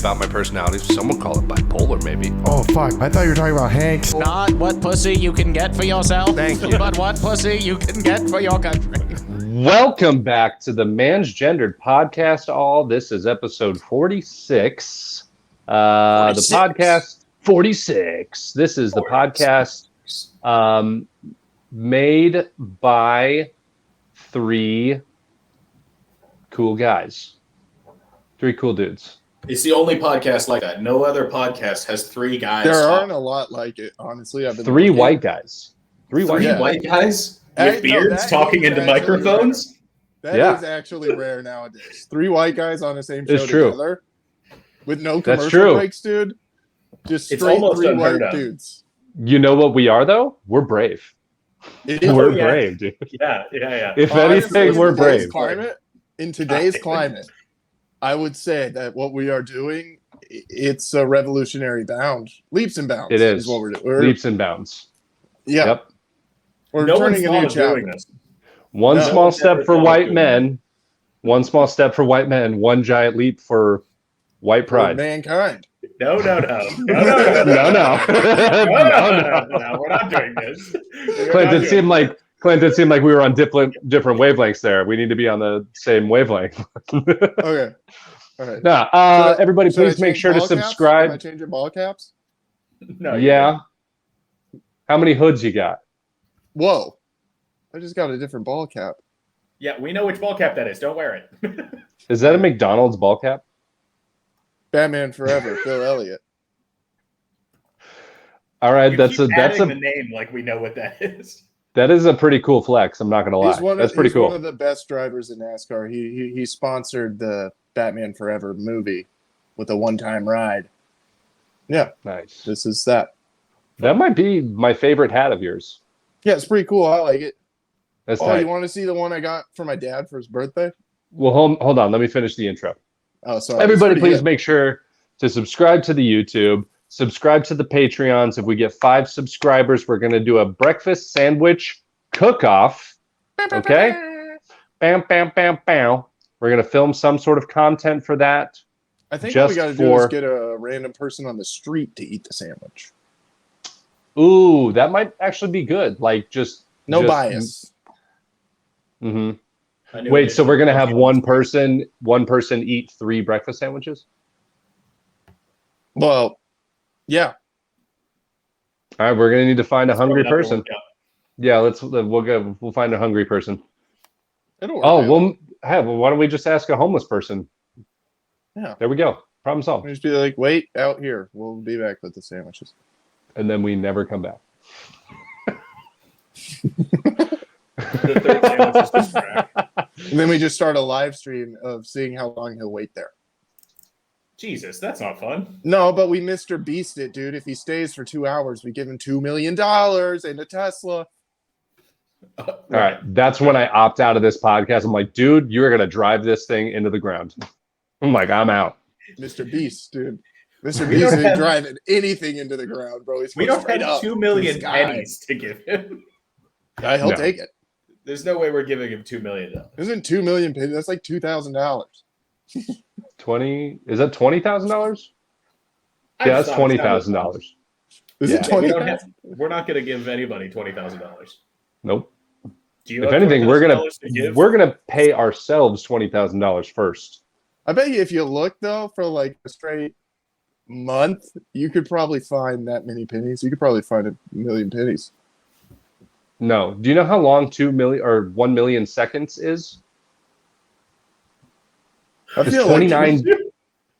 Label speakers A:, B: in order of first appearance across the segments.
A: about my personality. Some would call it bipolar, maybe.
B: Oh, fuck. I thought you were talking about Hanks.
C: Not what pussy you can get for yourself.
A: Thank you.
C: But what pussy you can get for your country.
D: Welcome back to the Man's Gendered Podcast. This is episode 46. The podcast 46. This is the podcast made by three cool guys. Three cool dudes.
E: It's the only podcast like that. No other podcast has three guys.
B: There aren't a lot like it, honestly. I've been
D: Three
B: looking.
D: white guys. Three
E: white guys
B: Hey,
E: with beards
B: that
E: talking
B: is
E: into
B: actually
E: microphones.
B: That
D: Yeah.
B: is actually rare nowadays. Three white guys on the same show
D: It's true.
B: together with no
D: That's
B: commercial
D: true.
B: breaks, dude. Just
E: It's
B: straight
E: almost
B: three
E: unheard
B: white
E: of.
B: dudes.
D: You know what we are, though? We're brave.
B: It is
D: We're
E: yeah.
D: brave, dude.
E: Yeah.
D: If
B: honestly,
D: anything, we're
B: in today's
D: brave.
B: Climate, in today's climate, I would say that what we are doing, it's a revolutionary bound. Leaps and bounds.
D: It is.
B: what we're doing.
D: Leaps and bounds.
B: Yeah.
D: Yep.
B: We're
E: No one's
B: turning a
E: thought
B: new
E: of doing
B: chapter.
E: this.
D: One
B: No,
D: small
E: one's
D: step
E: ever
D: for
E: thought of
D: white
E: doing
D: men. One small step for white men. One giant leap for white
B: For
D: pride.
B: mankind.
E: No.
D: No, no.
E: No, we're not doing this.
D: Clint, it seemed like we were on different wavelengths there. We need to be on the same wavelength.
B: Okay. All right.
D: Nah, everybody,
B: Should I
D: please make
B: change
D: sure to
B: ball caps? Am I
D: subscribe.
B: changing ball caps?
E: No,
D: Yeah. How many hoods you got?
B: Whoa. I just got a different ball cap.
E: Yeah, we know which ball cap that is. Don't wear it.
D: Is that a McDonald's ball cap?
B: Batman Forever, Bill Elliott.
D: All right,
E: You
D: that's
E: keep
D: a
E: adding the name like we know what that is.
D: that is a pretty cool flex. I'm not gonna lie. That's pretty
B: he's
D: cool.
B: one of the best drivers in NASCAR. He sponsored the Batman Forever movie with a one-time ride. Yeah,
D: Nice.
B: this is that.
D: That might be my favorite hat of yours.
B: Yeah, it's pretty cool. I like it.
D: That's
B: Oh,
D: tight.
B: you want to see the one I got for my dad for his birthday?
D: Well, hold on. Let me finish the intro.
B: Oh, sorry.
D: Everybody,
B: It's pretty
D: please make sure to subscribe to the YouTube, subscribe to the Patreons. If we get 5 subscribers, we're going to do a breakfast sandwich cook-off. Okay? Bam, bam, bam, bam. We're going to film some sort of content for that.
B: I think
D: just
B: what we got to do is
D: for-
B: get a random person on the street to eat the sandwich.
D: Ooh, that might actually be good. Like,
B: No
D: just-
B: bias.
D: Mhm.
E: I knew
D: Wait,
E: it.
D: so we're going to have one person eat 3 breakfast sandwiches?
B: Well, yeah.
D: All right, we're going to need to find a
E: That's
D: hungry
E: probably not
D: person.
E: gonna work
D: Yeah, we'll find a hungry person.
B: It'll work
D: Oh,
B: out.
D: well, why don't we just ask a homeless person?
B: Yeah.
D: There we go. Problem solved.
B: We just be like, wait out here. We'll be back with the sandwiches.
D: And then we never come back.
E: The third sandwich is just crack.
B: And then we just start a live stream of seeing how long he'll wait there.
E: Jesus, that's not fun.
B: No, but we Mr. Beast it, dude. If he stays for 2 hours, we give him $2 million and a Tesla.
D: All right. That's when I opt out of this podcast. I'm like, dude, you're going to drive this thing into the ground. I'm like, I'm out.
B: Mr. Beast, dude. Mr.
E: We
B: Beast
E: don't
B: ain't
E: have-
B: driving anything into the ground, bro. He's
E: We
B: going
E: don't
B: straight
E: have
B: up
E: 2
B: to
E: million
B: the sky.
E: pennies to give him.
B: He'll
D: No.
B: take it.
E: There's no way we're giving him $2 million.
B: Isn't 2 million pennies? That's like $2,000.
D: 20, is that $20,000?
E: I
D: Yeah,
E: just
D: that's
E: thought it
D: $20,000.
B: Is
D: Yeah.
B: it
E: We
B: 20?
E: don't have, we're not going to give anybody $20,000.
D: Nope.
E: Do you
D: If
E: have
D: anything,
E: $20,000 to give?
D: we're gonna pay ourselves $20,000 first.
B: I bet you if you look, though, for like a straight month, you could probably find that many pennies. You could probably find 1 million pennies.
D: No. Do you know how long 2 million or 1 million seconds is?
B: I
D: It's
B: feel
D: 29.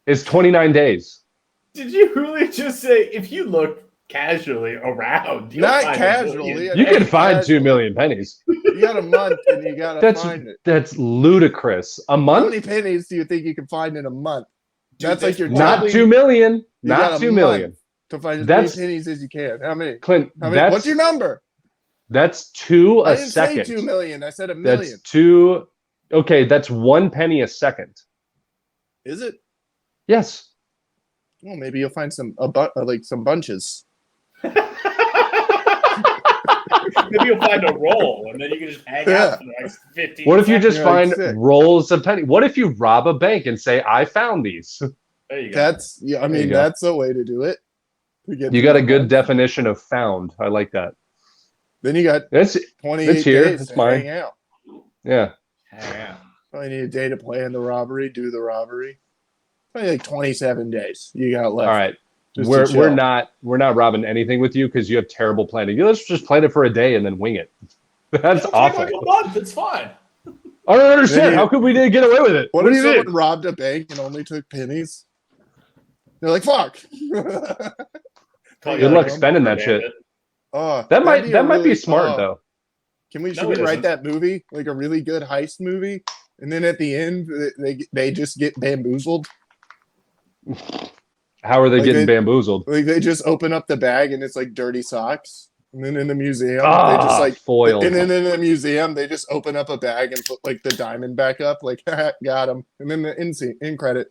D: It's 29 days.
E: Did you really just say if you look casually around? You'll
B: Not
E: find a
B: casually.
E: million?
D: You can find
B: casual.
D: 2 million pennies.
B: You got a month and you got to
D: That's
B: find it.
D: that's ludicrous. A
B: How
D: month?
B: many pennies do you think you can find in a month?
E: Dude,
B: That's like
E: there's
B: your
D: Not
B: probably-
D: 2 million.
B: You
D: Not
B: got a
D: 2 million.
B: month to find as
D: That's-
B: many pennies as you can. How many?
D: Clint,
B: How many? What's
D: that's
B: your number?
D: that's 2
B: I
D: a
B: didn't
D: second.
B: say 2 million. I said a million.
D: That's 2. Okay, that's 1 penny a second.
B: Is it?
D: Yes.
B: Well, maybe you'll find some like some bunches.
E: Maybe you'll find a roll, and then you can just hang
B: Yeah.
E: out for the next 15
D: What if you
E: seconds.
D: just
B: You're like
D: find
B: sick.
D: rolls of penny? What if you rob a bank and say, "I found these"?
E: There you go.
B: That's yeah. I
D: There you
B: mean,
D: go.
B: that's a way to do it. To get
D: You
B: through
D: got a
B: the
D: good
B: month.
D: definition of found. I like that.
B: Then you got
D: It's
B: 28
D: here.
B: days
D: It's
B: to
D: mine.
B: hang out.
D: Yeah.
E: Yeah.
B: Only need a day to plan the robbery, do the robbery. Only like 27 days you got left.
D: All right.
B: Just to
D: We're
B: chill.
D: not robbing anything with you because you have terrible planning. Let's just plan it for a day and then wing it. That's
E: It'll take
D: awful.
E: like a month. It's fine.
D: I don't understand.
B: Then you-
D: How could we get away with it?
B: What
D: do
B: if
D: you
B: someone
D: mean?
B: robbed a bank and only took pennies? They're like, fuck.
E: Call
B: Good
E: you
B: luck
E: a
D: spending that
E: bandit.
D: shit.
B: Oh,
D: That
B: that'd
D: might
B: a really-
D: be smart
B: oh.
D: though.
B: Should
E: No,
B: we
E: it
B: write
E: isn't.
B: that movie like a really good heist movie, and then at the end they just get bamboozled?
D: How are they
B: Like
D: getting
B: they-
D: bamboozled?
B: Like they just open up the bag and it's like dirty socks, and then in the museum they just like
D: foiled.
B: and then in the museum they just open up a bag and put like the diamond back up, like got him, and then the end credit.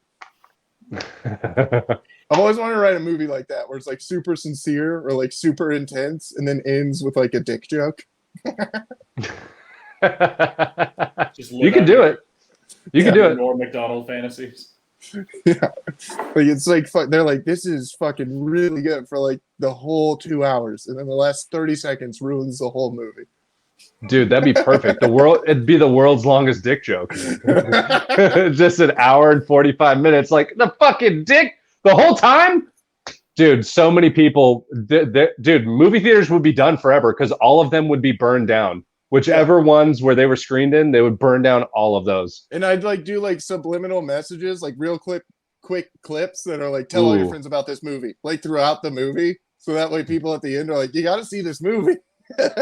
B: I've always wanted to write a movie like that where it's like super sincere or like super intense, and then ends with like a dick joke.
E: Just
D: You can do it. You can do it.
E: Norm Macdonald fantasies.
B: Yeah, like it's like they're like, this is fucking really good for like the whole 2 hours, and then the last 30 seconds ruins the whole movie.
D: Dude, that'd be perfect. It'd be the world's longest dick joke. Just an hour and 45 minutes. Like the fucking dick the whole time? Dude, so many people, dude, movie theaters would be done forever because all of them would be burned down. Whichever ones where they were screened in, they would burn down all of those.
B: And I'd like do like subliminal messages, like real quick clips that are like, tell all your
D: Ooh.
B: friends about this movie, like throughout the movie. So that way people at the end are like, you got to see this movie.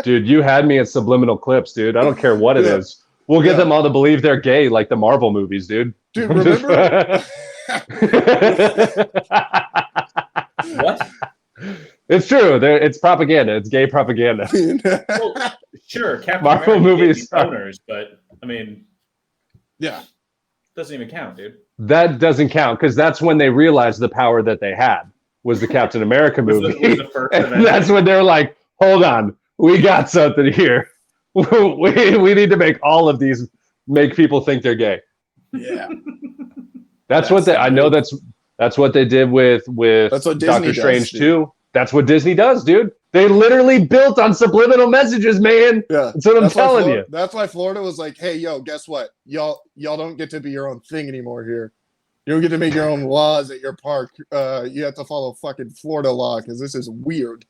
D: Dude, you had me at subliminal clips, dude. I don't care what it
B: Yeah.
D: is. We'll get
B: Yeah.
D: them all to believe they're gay like the Marvel movies, dude.
B: Dude, remember?
E: What?
D: It's true. It's propaganda. It's gay propaganda.
E: Well, sure, Captain
D: Marvel
E: America gave
D: movies
E: me
D: are-
E: boners, but I mean,
B: Yeah.
E: doesn't even count, dude.
D: That doesn't count because that's when they realized the power that they had was the Captain America
E: Was
D: movie.
E: was the first
D: And
E: event.
D: that's when they're like, hold on, we got something here. we need to make all of these make people think they're gay.
B: Yeah.
D: That's what they. I know that's what they did with
B: That's what Disney
D: Doctor
B: does,
D: Strange
B: dude.
D: 2. That's what Disney does, dude. They literally built on subliminal messages, man.
B: Yeah.
D: That's what I'm
B: why
D: telling you.
B: That's why Florida was like, hey, yo, guess what? Y'all don't get to be your own thing anymore here. You don't get to make your own laws at your park. You have to follow fucking Florida law because this is weird.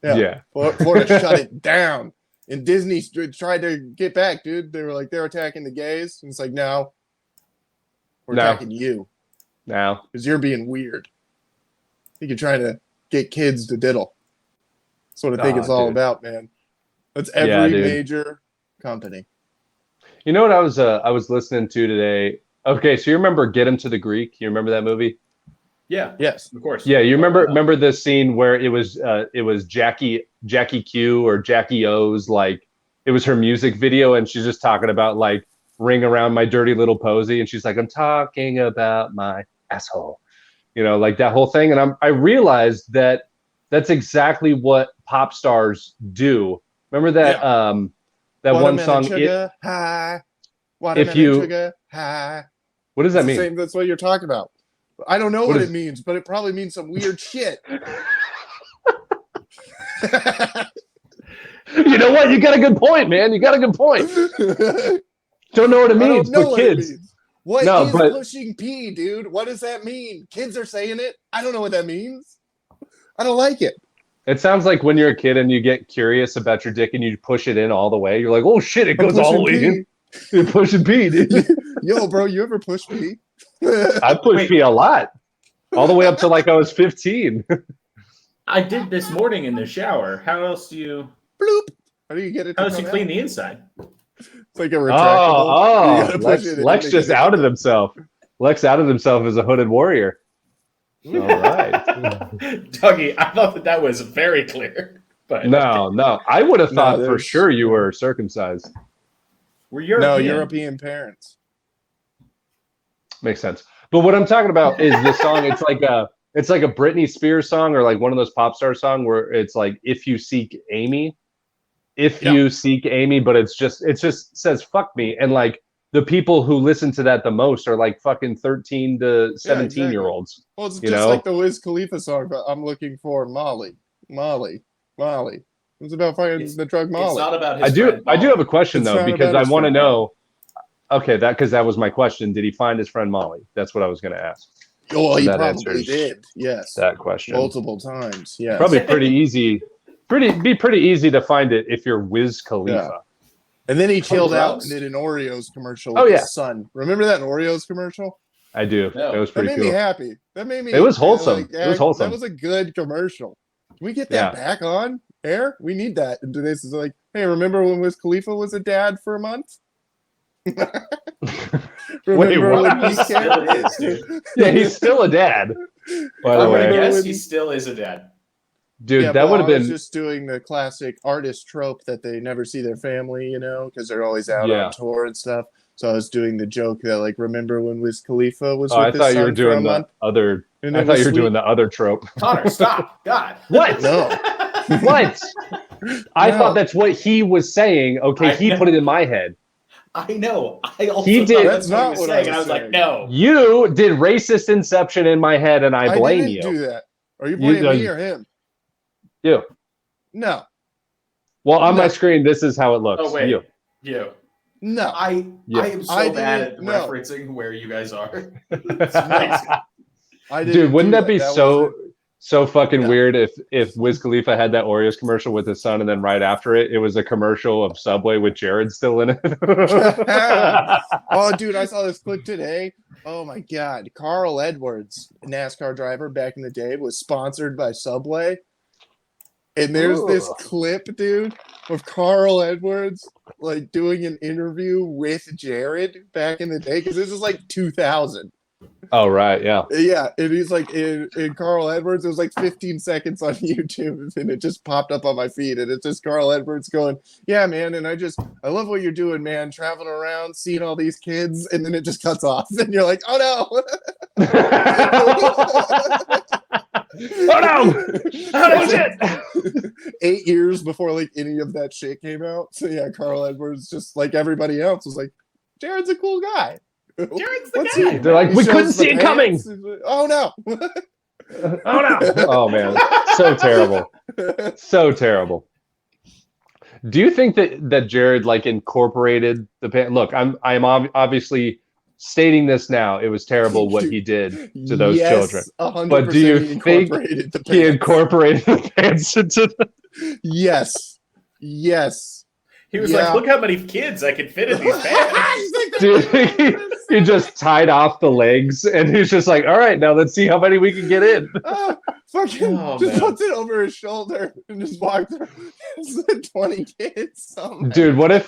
D: Yeah.
B: Florida shut it down. And Disney tried to get back, dude. They were like, they're attacking the gays. And it's like, no, we're
D: No.
B: attacking you
D: Now,
B: because you're being weird. I think you're trying to get kids to diddle. That's what I think it's all
D: dude.
B: about, man. That's
D: Yeah,
B: every
D: dude.
B: major company.
D: you know what I was listening to today? Okay, so you remember Get Him to the Greek? You remember that movie?
E: Yeah,
B: Yes.
E: of course.
D: Yeah, you remember the scene where it was Jackie Q or Jackie O's, like it was her music video and she's just talking about like ring around my dirty little posy and she's like, I'm talking about my asshole. You know, like that whole thing. And I realized that that's exactly what pop stars do. Remember that that one
B: Watermelon
D: song
B: sugar high. Watermelon
D: you-
B: sugar high.
D: what does that
B: It's the
D: mean?
B: same- that's what you're talking about. I don't know
D: What
B: what
D: is-
B: it means, but it probably means some weird shit.
D: You know what? You got a good point, man. You got a good point. Don't know what it
B: I
D: means,
B: don't know
D: but
B: what it
D: kids.
B: means. What
D: No,
B: is
D: but-
B: pushing P, dude? What does that mean? Kids are saying it. I don't know what that means. I don't like it.
D: It sounds like when you're a kid and you get curious about your dick and you push it in all the way. You're like, oh shit, it
B: I'm
D: goes all the way
B: pushing
D: in. You're pushing P, dude.
B: Yo, bro, you ever push P?
D: I pushed P a lot, all the way up to like I was 15.
E: I did this morning in the shower. How else do you?
B: Bloop. How do you get it? To
E: How else do you
B: come
E: clean
B: out?
E: the inside?
B: It's like a retractable. You gotta push it in
D: Lex
B: to
D: just
B: get it
D: outed
B: to-
D: himself. Lex outed himself as a hooded warrior. All right.
E: Dougie, I thought that was very clear. But
D: No, I would have
B: No,
D: thought for
B: there's-
D: sure you were circumcised.
E: we're European.
B: No, European parents.
D: Makes sense. But what I'm talking about is the song. It's like a Britney Spears song or like one of those pop star song where it's like if you seek Amy, you seek Amy, but it just says fuck me. And like the people who listen to that the most are like fucking 13 to 17-year-olds.
B: Well, it's
D: you
B: just
D: know?
B: like the Wiz Khalifa song, but I'm looking for Molly. It's about fighting the drug Molly.
E: It's not about his
D: I do
E: friend Molly.
D: have a question
B: It's
D: though,
B: not
D: because
B: about
D: I
B: his
D: want to
B: friend
D: know. Okay, because that was my question. Did he find his friend Molly? That's what I was going to ask.
B: Oh,
D: So
B: he
D: that
B: probably
D: answers
B: did. Yes,
D: that question.
B: multiple times. Yes,
D: Probably pretty easy. Be pretty easy to find it if you're Wiz Khalifa.
B: Yeah. And then he chilled out
E: drugs?
B: and did an Oreos commercial
D: Oh,
B: with
D: yeah.
B: his son. Remember that Oreos commercial?
D: I do.
E: No.
D: It was
B: That
D: pretty
B: made
D: cool.
B: me happy. That made me.
D: It was wholesome. It was wholesome.
B: That was a good commercial. Can we get that back on air? We need that. And today's is like, hey, remember when Wiz Khalifa was a dad for a month?
D: Wait, what?
B: when
E: He still is, dude.
D: Yeah, he's still a dad. By the
E: I'm gonna
D: way,
E: guess
B: when-
E: he still is a dad.
D: dude,
B: Yeah,
D: that
B: but
D: would have
B: I was
D: been.
B: just doing the classic artist trope that they never see their family, because they're always out
D: Yeah.
B: on tour and stuff. So I was doing the joke that, like, remember when Wiz Khalifa was
D: Oh,
B: with
D: I
B: his
D: thought you were
B: son for a
D: doing the
B: month?
D: other.
B: And
D: I
B: it
D: thought
B: was
D: you were
B: sweet?
D: doing the other trope.
E: Connor, stop! God.
D: What?
B: No.
D: What? I
B: No.
D: thought that's what he was saying. Okay,
E: I
D: he
E: know.
D: put it in my head.
E: I know. I also
D: He
E: thought
D: did-
E: that's what he
B: That's
E: was
B: not what I
E: saying, and I
B: was
E: was like,
B: saying.
E: no.
D: You did racist inception in my head, and I blame
B: didn't
D: you.
B: do that. Are you
D: You
B: blaming
D: done-
B: me or him?
D: You.
B: No.
D: Well, on my
B: No.
D: screen, this is how it looks.
E: Oh wait,
D: You.
E: you.
B: No.
D: Yeah.
E: I am so
B: I
E: bad at
B: didn't- no.
E: referencing where you guys are.
B: I didn't
D: Dude, wouldn't
B: do
D: that be
B: That
D: so fucking
B: Yeah.
D: weird if Wiz Khalifa had that Oreos commercial with his son, and then right after it was a commercial of Subway with Jared still in it?
B: Oh, dude, I saw this clip today. Oh my God, Carl Edwards, a NASCAR driver back in the day, was sponsored by Subway, and there's this
D: Ooh.
B: clip, dude, of Carl Edwards like doing an interview with Jared back in the day because this is like 2000.
D: Oh right, yeah.
B: Yeah, and he's like in Carl Edwards. It was like 15 seconds on YouTube, and it just popped up on my feed, and it's just Carl Edwards going, "Yeah, man," and I love what you're doing, man, traveling around, seeing all these kids, and then it just cuts off, and you're like, "Oh no!"
D: Oh no! Oh shit!
B: 8 years before like any of that shit came out. So yeah, Carl Edwards, just like everybody else, was like, "Jared's a cool guy."
E: Jared's the
B: What's
E: guy.
B: he-
D: They're like,
B: he
D: we
B: shows
D: couldn't
B: the
D: see it coming.
B: pants. Oh no!
D: Oh no! Oh man, so terrible, so terrible. Do you think that Jared like incorporated the pan? Look, I'm obviously stating this now. It was terrible what he did to those children.
B: 100%
D: But do you
B: he
D: think
B: incorporated the
D: He
B: pants.
D: incorporated the pants into the.
B: Yes.
E: He was
B: Yeah.
E: like, look how many kids I can fit in these pants.
D: Dude, he just tied off the legs, and he's just like, "All right, now let's see how many we can get in."
B: Fucking
E: Oh,
B: just
E: man.
B: puts it over his shoulder and just walks through. It's like 20 kids. Something.
D: Dude, what if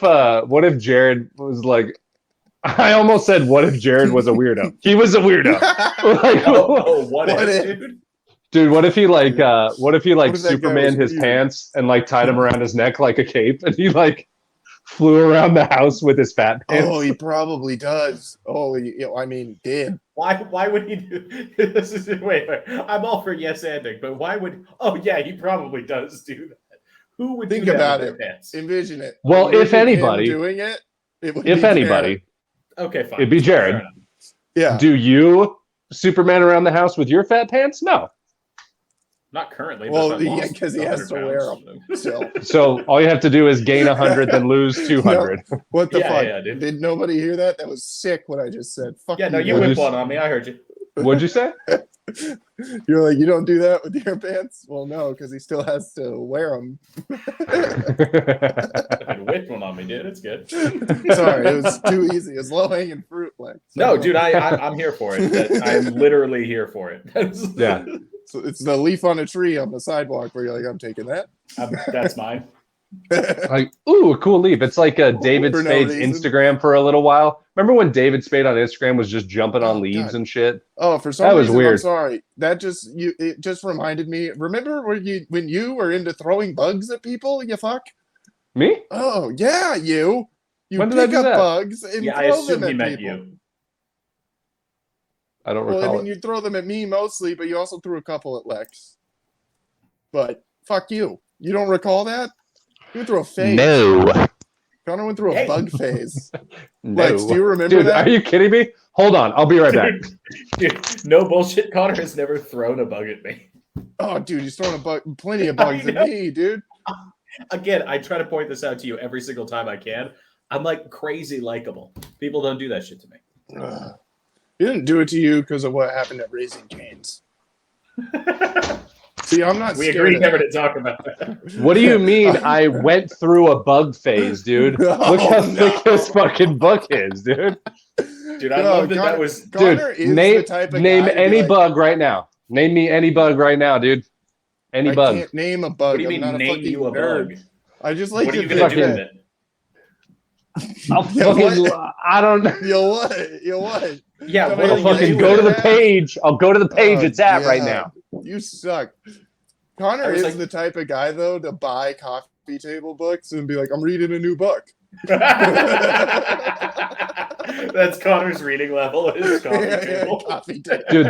D: Jared was like? I almost said, "What if Jared was a weirdo?" He was a weirdo. Like,
E: What
B: What
E: if,
B: if?
E: dude?
D: dude, what if he like
B: What if that guy
D: Superman
B: was
D: his
B: weird?
D: pants and like tied him around his neck like a cape, and he like flew around the house with his fat pants?
B: Oh, he probably does. Oh, I mean, did.
E: Why would he do this? Wait, I'm all for yes ending, but why would? Oh yeah, he probably does do that. Who would
B: Think
E: do that
B: about
E: with
B: it.
E: their pants?
B: Envision it.
D: Well, if
B: Envision him
D: anybody-
B: doing it, it would
D: If
B: be
D: anybody,
E: Okay, fine.
D: it'd be Jared.
E: Fair enough.
B: Jared. Yeah.
D: Do you Superman around the house with your fat pants? No.
E: Not currently.
B: Well,
E: but if I
B: yeah,
E: lost
B: 'cause he has to
E: 100
B: wear
E: pounds,
B: So
D: So all you have to do is gain 100, then lose 200.
B: what the
E: Yeah,
B: fuck?
E: yeah, dude.
B: Did nobody hear that? That was sick. What I just said. Fuck
E: Yeah, no, you
D: What'd
E: whipped
D: you
E: one on me. I heard you.
D: What'd you say?
B: You're like, you don't do that with your pants? Well, no, because he still has to wear them.
E: You whipped one on me, dude. It's good.
B: Sorry, it was too easy. It's low hanging fruit, like.
E: No, dude, I'm here for it. I'm literally here for it.
D: Yeah.
B: So it's the leaf on a tree on the sidewalk where you're like, I'm taking that.
E: That's mine.
D: Like, ooh, a cool leap. It's like David
B: For no
D: Spade's
B: reason.
D: Instagram for a little while. Remember when David Spade on Instagram was just jumping on
B: Oh,
D: leaves
B: God.
D: and shit?
B: Oh, for some
D: That was
B: reason, I'm
D: weird.
B: sorry. That just it just reminded me. Remember when you were into throwing bugs at people? You fuck.
D: Me?
B: Oh yeah, you. You
D: When did I
B: pick
D: do
B: up
D: that?
B: bugs and
E: Yeah, I
B: throw
E: assume
B: them
E: he
B: at
E: meant
B: people.
E: you.
D: I don't
B: Well,
D: recall
B: I mean, you throw them at me mostly, but you also threw a couple at Lex. But fuck you. You don't recall that? You threw a fade.
C: No.
B: Connor went through a
E: Hey.
B: bug phase.
D: No.
B: Lex, do you remember
D: Dude,
B: that?
D: are you kidding me? Hold on, I'll be right back.
E: Dude, no bullshit. Connor has never thrown a bug at me.
B: Oh, dude, he's throwing plenty of
E: I
B: bugs at
E: know.
B: me, dude.
E: Again, I try to point this out to you every single time I can. I'm like crazy likable. People don't do that shit to me.
B: Ugh. He didn't do it to you because of what happened at Raising Cane's. See, I'm not
E: We
B: scared
E: agreed
B: of
E: never
B: that.
E: to talk about that.
D: What do you mean I went through a bug phase, dude? Look how
B: Oh,
D: thick
B: no.
D: this fucking book is, dude.
E: Dude, I
B: No,
E: love that
B: Connor-
E: that was.
B: Connor
D: Dude,
B: is
D: name,
B: the type of
D: name
B: guy to be
D: any
B: like,
D: bug right now. Name me any bug right now, dude. Any
B: I
D: bug.
B: can't name a bug.
E: What do you
B: I'm
E: mean,
B: not a
E: name
B: fucking
E: you a
B: nerd.
E: bug?
B: I just like
E: What are
B: to
E: you gonna do
D: fucking-
E: with it?
D: I'll
B: Yeah,
D: fucking,
B: what?
D: I don't
B: You what? You what?
E: Yeah,
B: Tell me
E: what
D: I'll
E: are you
B: what
E: gonna
D: fucking
E: do
D: go
E: with
D: to
E: it?
D: the page. I'll go to the page
B: Oh,
D: it's at right
B: yeah.
D: now.
B: You suck. Connor
E: I was
B: is
E: like-
B: the type of guy though to buy coffee table books and be like, I'm reading a new book.
E: That's Connor's reading level. Is coffee
B: Yeah,
E: table.
B: coffee table.
D: Dude,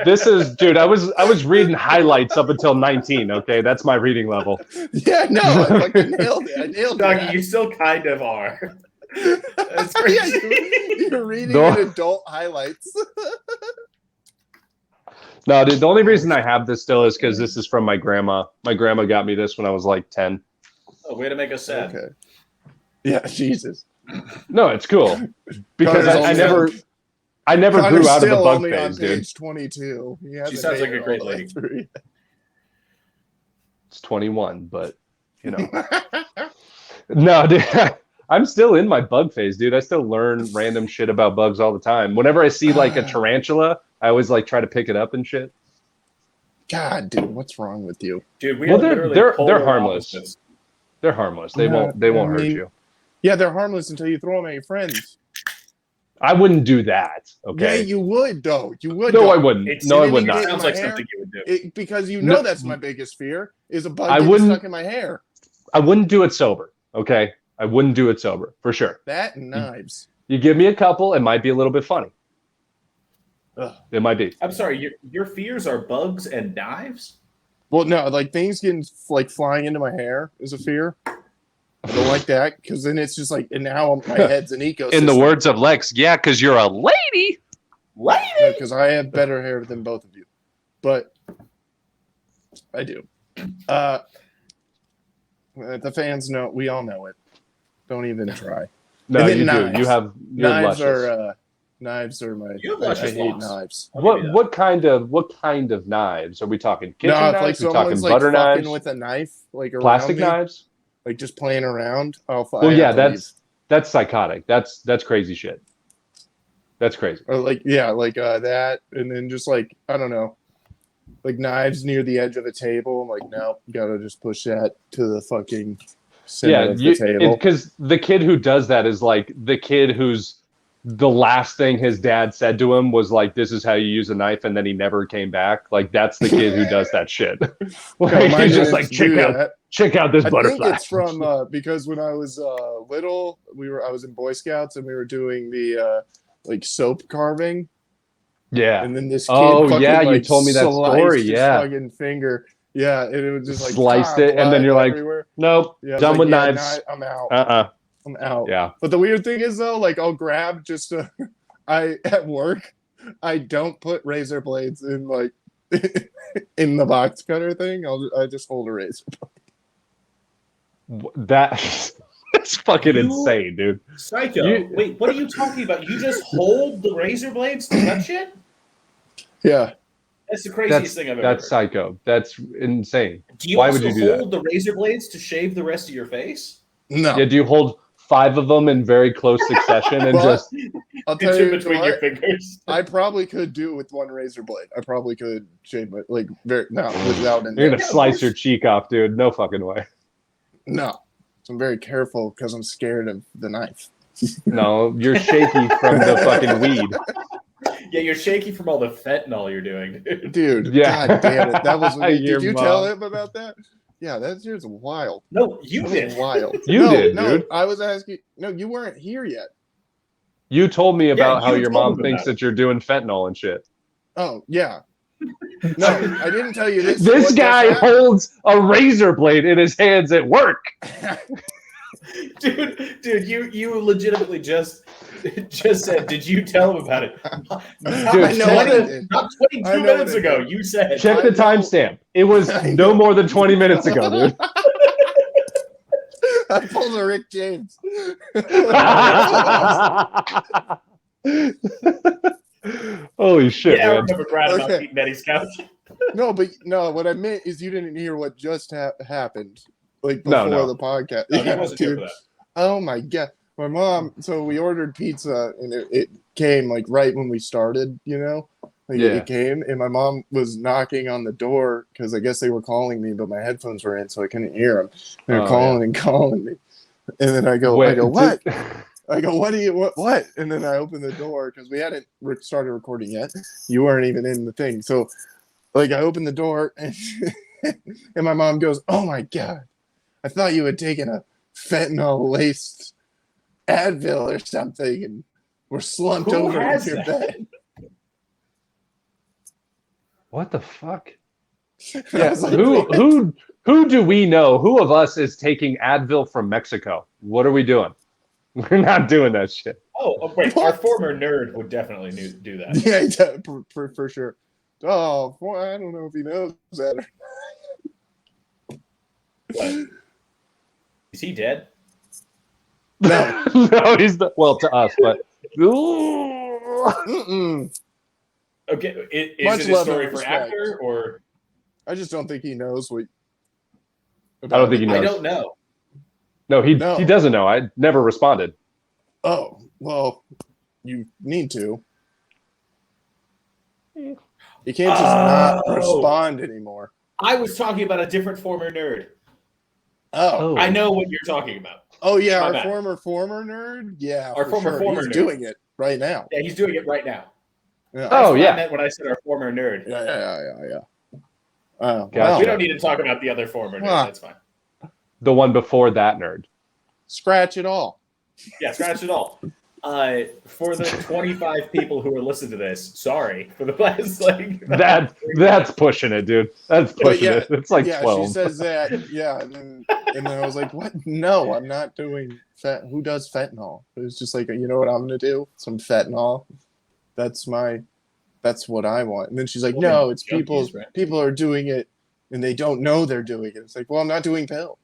D: this is dude, I was reading highlights up until 19, okay? That's my reading level.
B: Yeah, no, I fucking nailed it. I nailed
E: Doggy,
B: it.
E: you still kind of are. That's
B: Yeah,
E: crazy.
B: you're reading
D: No.
B: an adult highlights.
D: No, dude, the only reason I have this still is because this is from my grandma. My grandma got me this when I was like 10.
E: Oh, way to make us sad.
B: Okay. Yeah, Jesus.
D: No, it's cool. Because
B: Connor's
D: I never
B: Connor's
D: grew out of the
B: still
D: bug
B: only on
D: phase, dude.
B: page 22. He hasn't
E: sounds
B: made
E: like a
B: it
E: great
B: all the way
E: lady.
B: through
D: It's 21, but you know.
B: yet.
D: No, dude. I'm still in my bug phase, dude. I still learn random shit about bugs all the time. Whenever I see like a tarantula, I always like try to pick it up and shit.
B: God, dude, what's wrong with you?
E: Dude, we
D: Well,
E: are literally
D: they're
E: polar
D: harmless.
E: opposites.
D: They're harmless. They
B: Yeah,
D: won't
B: I
D: hurt
B: mean-
D: you.
B: Yeah, they're harmless until you throw them at your friends.
D: I wouldn't do that.
B: Yeah,
D: Okay.
B: you would though. You would.
D: No,
B: though.
D: I wouldn't.
E: It's-
D: No, I
B: and
D: would
B: then
D: not.
B: you
E: Sounds
B: my
E: like
B: hair?
E: something you would do.
B: Because you
D: No.
B: know that's my biggest fear is a bug
D: I
B: getting
D: wouldn't-
B: stuck in my hair.
D: I wouldn't do it sober. Okay. I wouldn't do it sober for sure.
B: That and knives.
D: You give me a couple, it might be a little bit funny.
B: Ugh.
D: It might be.
E: I'm sorry, your fears are bugs and knives?
B: Well, no, like things getting like flying into my hair is a fear. I don't like that because then it's just like, and now my head's an ecosystem.
D: In the words of Lex, yeah, because you're a lady.
E: Lady!
B: Because I have better hair than both of you, but I do. The fans know. We all know it. Don't even try.
D: No,
B: And then
D: you
B: knives.
D: do. You're
B: Knives
D: luscious.
B: knives are my.
E: You have
B: I
E: luscious
B: hate
E: locks.
B: knives.
E: I'll give you
D: What
E: that.
D: what kind of knives are we talking? Kitchen
B: No, if like
D: knives? We talking
B: someone's like
D: butter
B: fucking
D: knives?
B: with a knife, like around
D: Plastic
B: me,
D: knives?
B: like just playing around.
D: Well, yeah, that's psychotic. That's crazy shit. That's crazy.
B: or like that, and then just like I don't know, like knives near the edge of a table. I'm like, no, gotta just push that to the fucking center
D: Yeah,
B: of the table.
D: because the kid who does that is like the kid who's the last thing his dad said to him was like, "This is how you use a knife," and then he never came back. Like that's the kid who does that shit.
B: No,
D: Like,
B: mine
D: he's just
B: didn't
D: like,
B: do that.
D: check out this
B: I
D: butterfly.
B: think it's from because when I was little, I was in Boy Scouts and we were doing the like soap carving,
D: yeah.
B: and then this kid
D: Oh,
B: fucking,
D: yeah, you
B: like,
D: told me that
B: sliced
D: story,
B: his
D: yeah.
B: fucking finger, yeah, and it was just like
D: Sliced it, and then
B: blood
D: you're like,
B: everywhere.
D: Nope.
B: Yeah, I was
D: Done
B: like,
D: with
B: yeah,
D: knives.
B: I'm out. I'm out.
D: Yeah.
B: But the weird thing is though, like I'll grab just I at work, I don't put razor blades in like in the box cutter thing. I just hold a razor.
D: That's fucking
E: You-
D: insane, dude.
E: Psycho.
D: You-
E: Wait, what are you talking about? You just hold the razor blades to touch it?
B: Yeah.
E: That's the craziest thing I've ever
D: That's
E: heard.
D: psycho. That's insane.
E: Do you
D: why
E: also
D: would you do that?
E: hold the razor blades to shave the rest of your face?
B: No.
D: Yeah, do you hold 5 of them in very close succession and
B: Well,
D: just
B: I'll tell
E: It's
B: you
E: in between
B: what,
E: your fingers.
B: I probably could do it with one razor blade. I probably could shave it like without an
D: you're gonna
E: Yeah, of
D: slice
E: course.
D: your cheek off, dude? No fucking way.
B: No. So I'm very careful because I'm scared of the knife.
D: No, you're shaky from the fucking weed.
E: Yeah, you're shaky from all the fentanyl you're doing, dude.
B: Dude,
D: Yeah.
B: god damn it. That was
D: Your
B: did you tell
D: mom.
B: him about that? Yeah, that's just wild.
E: No, you
B: That
E: did.
B: was wild.
D: You
B: No,
D: did,
B: no,
D: dude.
B: I was asking no, you weren't here yet.
D: You told me about how
E: you
D: your
E: told
D: mom
E: him
D: thinks
E: about it.
D: that you're doing fentanyl and shit.
B: Oh, yeah. No, I didn't tell you this.
D: This
B: What
D: guy
B: just happened-
D: holds a razor blade in his hands at work.
E: dude, you legitimately just said, did you tell him about it? Not,
D: Dude,
B: I know what I did.
E: not
B: I
E: 22
B: know
E: minutes
B: what I
E: ago.
B: did.
E: You said.
D: check the
B: I know.
D: timestamp. It was
B: I
D: no
B: know.
D: more than 20 minutes ago, dude.
B: I pulled a Rick James.
D: Holy shit,
E: Yeah, I
D: man.
E: remember Brad about
B: Okay.
E: Pete Eddie's couch.
B: No, but no, what I meant is you didn't hear what just happened, like
D: No,
B: before
D: no.
B: the podcast.
E: No, he
B: Yeah,
E: wasn't here for
B: dude.
E: that.
B: Oh my god, my mom. So we ordered pizza, and it came like right when we started. You know, like
D: Yeah.
B: it came, and my mom was knocking on the door because I guess they were calling me, but my headphones were in, so I couldn't hear them. They were
D: Oh,
B: calling and calling me, and then I go,
D: Wait,
B: what? I go, what do you what? And then I open the door because we hadn't started recording yet. You weren't even in the thing, so like I open the door and and my mom goes, "Oh my god, I thought you had taken a fentanyl laced Advil or something and were slumped
E: Who
B: over in
E: has
B: your
E: that?
B: bed."
D: What the fuck?
B: I
D: Yeah,
B: was like,
D: who do we know? Who of us is taking Advil from Mexico? What are we doing? We're not doing that shit.
E: Oh, wait.
B: What?
E: Our former nerd would definitely do that.
B: Yeah, for sure. Oh, boy, I don't know if he knows that.
E: What? Is he dead?
B: No.
D: No, he's the well to us, but
B: Mm-mm.
E: Okay, is
B: Much
E: it a
B: love
E: story
B: and
E: for
B: respect.
E: actor or
B: I just don't think he knows what.
D: I don't think he knows.
E: I don't know.
D: No, he
B: No.
D: doesn't know. I never responded.
B: Oh, well, you need to. You can't just not
E: Oh.
B: respond anymore.
E: I was talking about a different former nerd.
B: Oh.
E: I know what you're talking about.
B: Oh yeah,
E: My
B: our
E: bad.
B: former nerd. Yeah,
E: Our
B: for
E: former
B: sure.
E: former
B: He's
E: nerd.
B: doing it right now.
E: Yeah, he's doing it right now.
B: Yeah.
E: That's
D: Oh,
E: what
D: yeah.
E: I meant when I said our former nerd.
B: Yeah. Oh,
D: Gotcha.
B: well,
E: We don't need to talk about the other former nerd.
B: Huh.
E: That's fine.
D: The one before that nerd.
B: scratch it all.
E: Yeah, scratch it all. For the 25 people who are listening to this, sorry for the last
D: That's pushing it, dude. That's pushing
B: yeah,
D: it. It's like
B: yeah,
D: 12.
B: she says that. Yeah, and then I was like, "What? No, I'm not doing Who does fentanyl?" It was just like, you know what I'm gonna do? Some fentanyl. That's what I want. And then she's like,
E: Well,
B: "No,
E: then
B: it's
E: junkies, right?
B: people are doing it, and they don't know they're doing it." It's like, well, I'm not doing pills.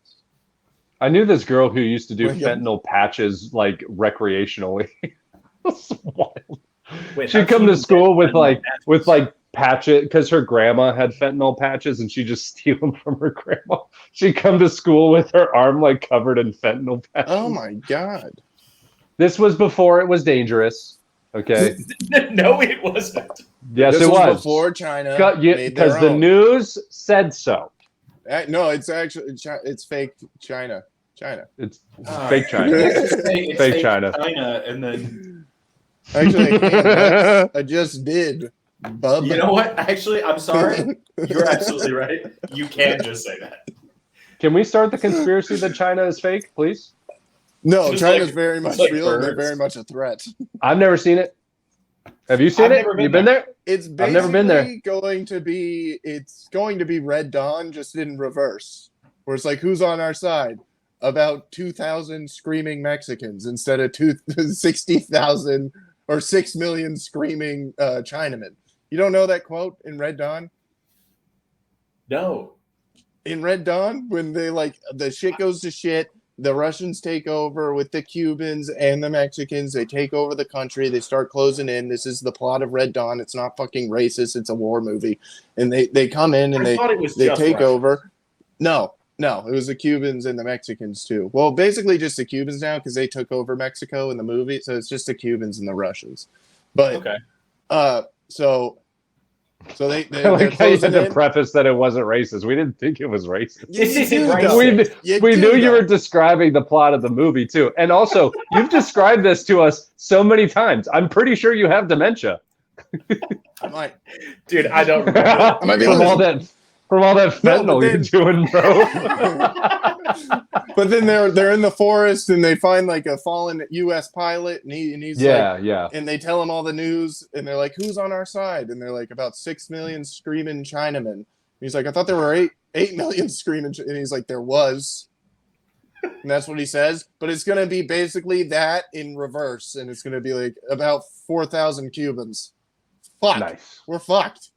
D: I knew this girl who used to do
B: Well, yeah.
D: fentanyl patches like recreationally. It's wild.
E: Wait,
D: She'd
E: how'd
D: come
E: she
D: to
E: even
D: school
E: get
D: with
E: fentanyl patches?
D: patches because her grandma had fentanyl patches and she just steal them from her grandma. She'd come to school with her arm like covered in fentanyl patches.
B: Oh my god!
D: This was before it was dangerous. Okay.
E: No, it wasn't.
D: Yes,
B: This
D: it was.
B: before China made
D: Because
B: their
D: the
B: own.
D: news said so.
B: No, it's actually it's fake China.
D: It's fake China.
E: It's
D: Fake China.
E: and then
B: Actually, I can. I just did. Bub.
E: you know what? Actually, I'm sorry. You're absolutely right. You can just say that.
D: Can we start the conspiracy that China is fake, please?
B: No,
E: Just
B: China's
E: like-
B: very much
E: like
B: real, and they're
E: birds.
B: very much a threat.
D: I've never seen it. Have you seen
E: I've
D: it?
E: never been
D: You been there?
B: It's basically
D: I've never been there.
B: going to be Red Dawn, just in reverse, where it's like, who's on our side? About 2,000 screaming Mexicans instead of 60,000 or 6 million screaming Chinamen. You don't know that quote in Red Dawn?
E: No.
B: In Red Dawn, when they the shit goes to shit, the Russians take over with the Cubans and the Mexicans. They take over the country. They start closing in. This is the plot of Red Dawn. It's not fucking racist. It's a war movie. And they come in and
E: I thought it was
B: they
E: just
B: take
E: Russians.
B: over. No, it was the Cubans and the Mexicans too. Well, basically just the Cubans now because they took over Mexico in the movie. So it's just the Cubans and the Russians. But
E: Okay.
B: so they
D: I like how you had
B: closing
D: to
B: in.
D: preface that it wasn't racist. We didn't think it was racist.
E: This isn't
B: do,
E: racist.
B: though.
D: We
B: do,
D: knew you
B: though.
D: were describing the plot of the movie too. And also, you've described this to us so many times. I'm pretty sure you have dementia.
B: I might.
E: Dude, I don't remember.
B: I might be
D: From all
B: listening.
D: that
B: No,
D: fentanyl
B: but
D: you're
B: then-
D: doing, bro.
B: But then they're in the forest and they find like a fallen U.S. pilot and he's like,
D: yeah.
B: and they tell him all the news and they're like, who's on our side? And they're like, about 6 million screaming Chinamen. And he's like, I thought there were 8 million screaming. And he's like, there was. And that's what he says. But it's going to be basically that in reverse. And it's going to be like about 4,000 Cubans. Fuck.
D: Nice.
B: We're fucked.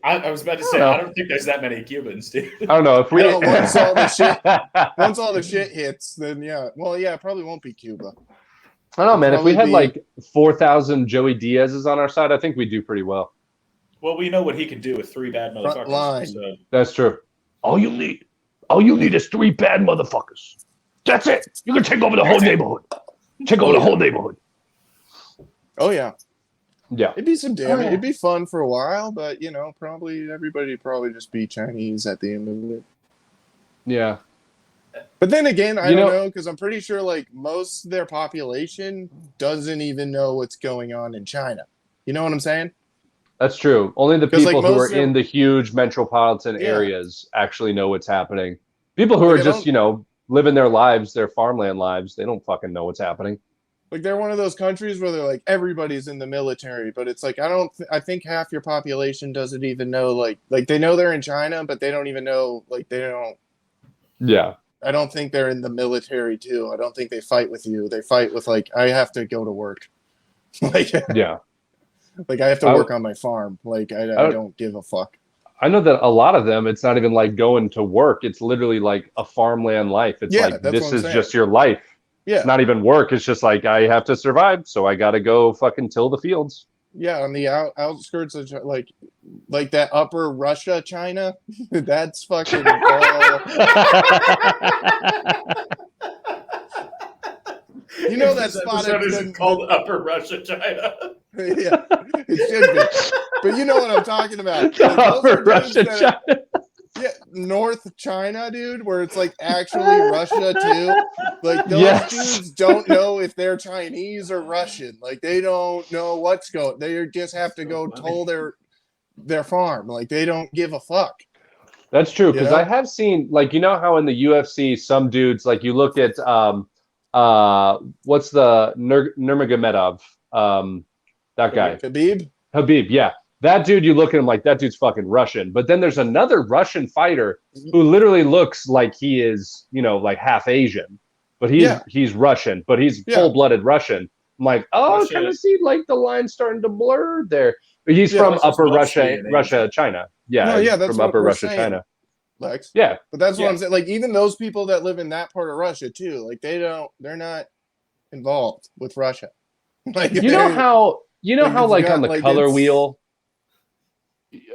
E: I was about to say, I don't think there's that many Cubans, dude.
D: I don't know if we
B: once all the shit hits, then yeah. Well, yeah, it probably won't be Cuba.
D: I don't know, man. If we had
B: Probably
D: like 4,000 Joey Diaz's on our side, I think we'd do pretty well.
E: Well, we know what he can do with 3 bad
B: Front line.
E: motherfuckers. So.
D: That's true. All you need is 3 bad motherfuckers. That's it. You can take over the whole neighborhood. Take over the whole neighborhood.
B: Oh yeah.
D: Yeah.
B: It'd be some damage. It'd be fun for a while, but you know, probably everybody would probably just be Chinese at the end of it.
D: Yeah.
B: But then again, I don't know, because I'm pretty sure like most of their population doesn't even know what's going on in China. You know what I'm saying?
D: That's true. Only the
B: 'Cause, like,
D: people who are
B: most of them-
D: in the huge metropolitan
B: Yeah.
D: areas actually know what's happening. People who
B: Like,
D: are
B: I
D: just,
B: don't-
D: living their lives, their farmland lives, they don't fucking know what's happening.
B: Like they're one of those countries where they're like everybody's in the military, but it's like I think half your population doesn't even know like they know they're in China, but they don't even know
D: Yeah.
B: I don't think they're in the military too. I don't think they fight with you. They fight with like I have to go to work. like
D: Yeah.
B: like I have to work on my farm. Like I don't give a fuck.
D: I know that a lot of them, it's not even like going to work. It's literally like a farmland life. It's
B: Yeah,
D: like,
B: that's
D: this
B: what I'm
D: is
B: saying.
D: just your life.
B: Yeah.
D: It's not even work. It's just like, I have to survive. So I got to go fucking till the fields.
B: Yeah, on the outskirts of like that upper Russia, China. That's fucking all. You know that
E: This
B: spot
E: episode isn't called Upper Russia, China.
B: Yeah, it should be. But you know what I'm talking about.
D: The
B: Like, those
D: upper
B: are dudes
D: Russia,
B: that
D: China.
B: yeah, North China, dude, where it's like actually Russia too. Like those
D: Yes.
B: dudes don't know if they're Chinese or Russian. Like they don't know what's going. They just have to go toll their farm. Like they don't give a fuck.
D: That's true, because
B: know?
D: I have seen, like, you know how in the UFC, some dudes, like, you look at, what's the Nurmagomedov, that guy.
B: Habib,
D: yeah. That dude, you look at him like, that dude's fucking Russian. But then there's another Russian fighter who literally looks like he is, like half Asian. But he's Russian, but he's full-blooded Russian. I'm like, I kind of see, like, the line starting to blur there. But he's from Upper Russia, China. Yeah,
B: no, yeah, that's
D: from
B: what
D: Upper
B: we're
D: Russia,
B: saying,
D: China.
B: Lex.
D: Yeah.
B: But that's what I'm saying. Like even those people that live in that part of Russia too, like they're not involved with Russia. Like
D: You know how like on the
B: like,
D: color
B: it's-
D: wheel,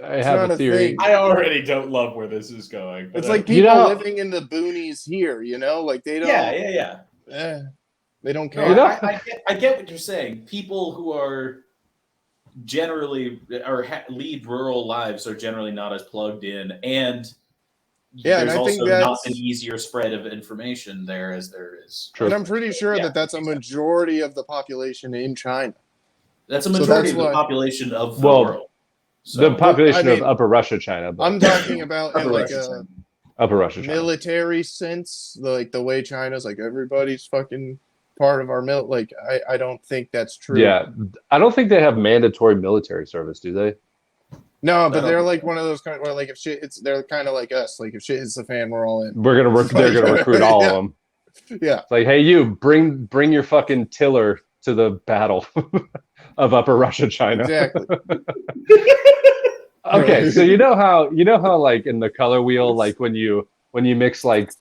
D: I have
B: not
D: a
B: a
D: theory.
B: thing.
E: I already don't love where this is going. But
B: It's like
D: You
B: people
D: know-
B: living in the boonies here, like they don't.
E: yeah.
B: They don't
E: No,
B: care.
E: I get what you're saying. People who are generally or lead rural lives are generally not as plugged in, and
B: Yeah, and
E: there's
B: I think
E: also not
B: that's-
E: an easier spread of information there as there is.
D: True.
B: And I'm pretty sure that that's a majority of the population in China.
E: That's a
B: So
E: majority
B: that's
E: of the
B: why-
E: population of the
D: Well,
E: world. So,
D: The population
B: I mean,
D: of Upper Russia, China. But
B: I'm talking about in
E: Upper
B: like
E: Russia,
B: a
E: China.
D: Upper Russia, China.
B: military sense, like the way China's like everybody's fucking part of our like I don't think that's true.
D: Yeah, I don't think they have mandatory military service, do they?
B: No, but
E: don't
B: they're
E: think
B: like one of those kind of where like if shit it's they're kind of like us. Like if shit hits the fan, we're all in.
D: They're gonna recruit all
B: Yeah.
D: of them.
B: Yeah.
D: It's like, hey, you bring your fucking tiller to the battle of Upper Russia, China.
B: Exactly.
D: Okay, so you know how like in the color wheel, like when you mix like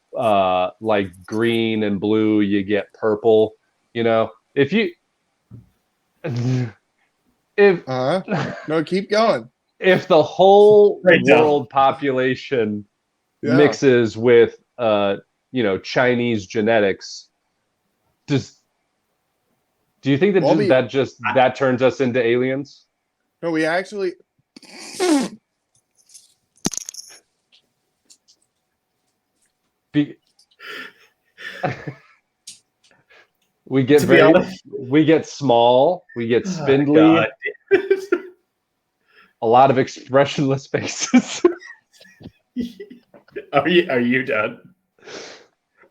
D: green and blue, you get purple. If
B: No, keep going.
D: if the whole
E: Right down.
D: world population
B: Yeah.
D: mixes with Chinese genetics, do you think that
B: Well,
D: that turns us into aliens?
B: No, we actually
D: We get
E: To be honest-
D: we get small, we get spindly,
E: God.
D: a lot of expressionless faces.
E: Are you done?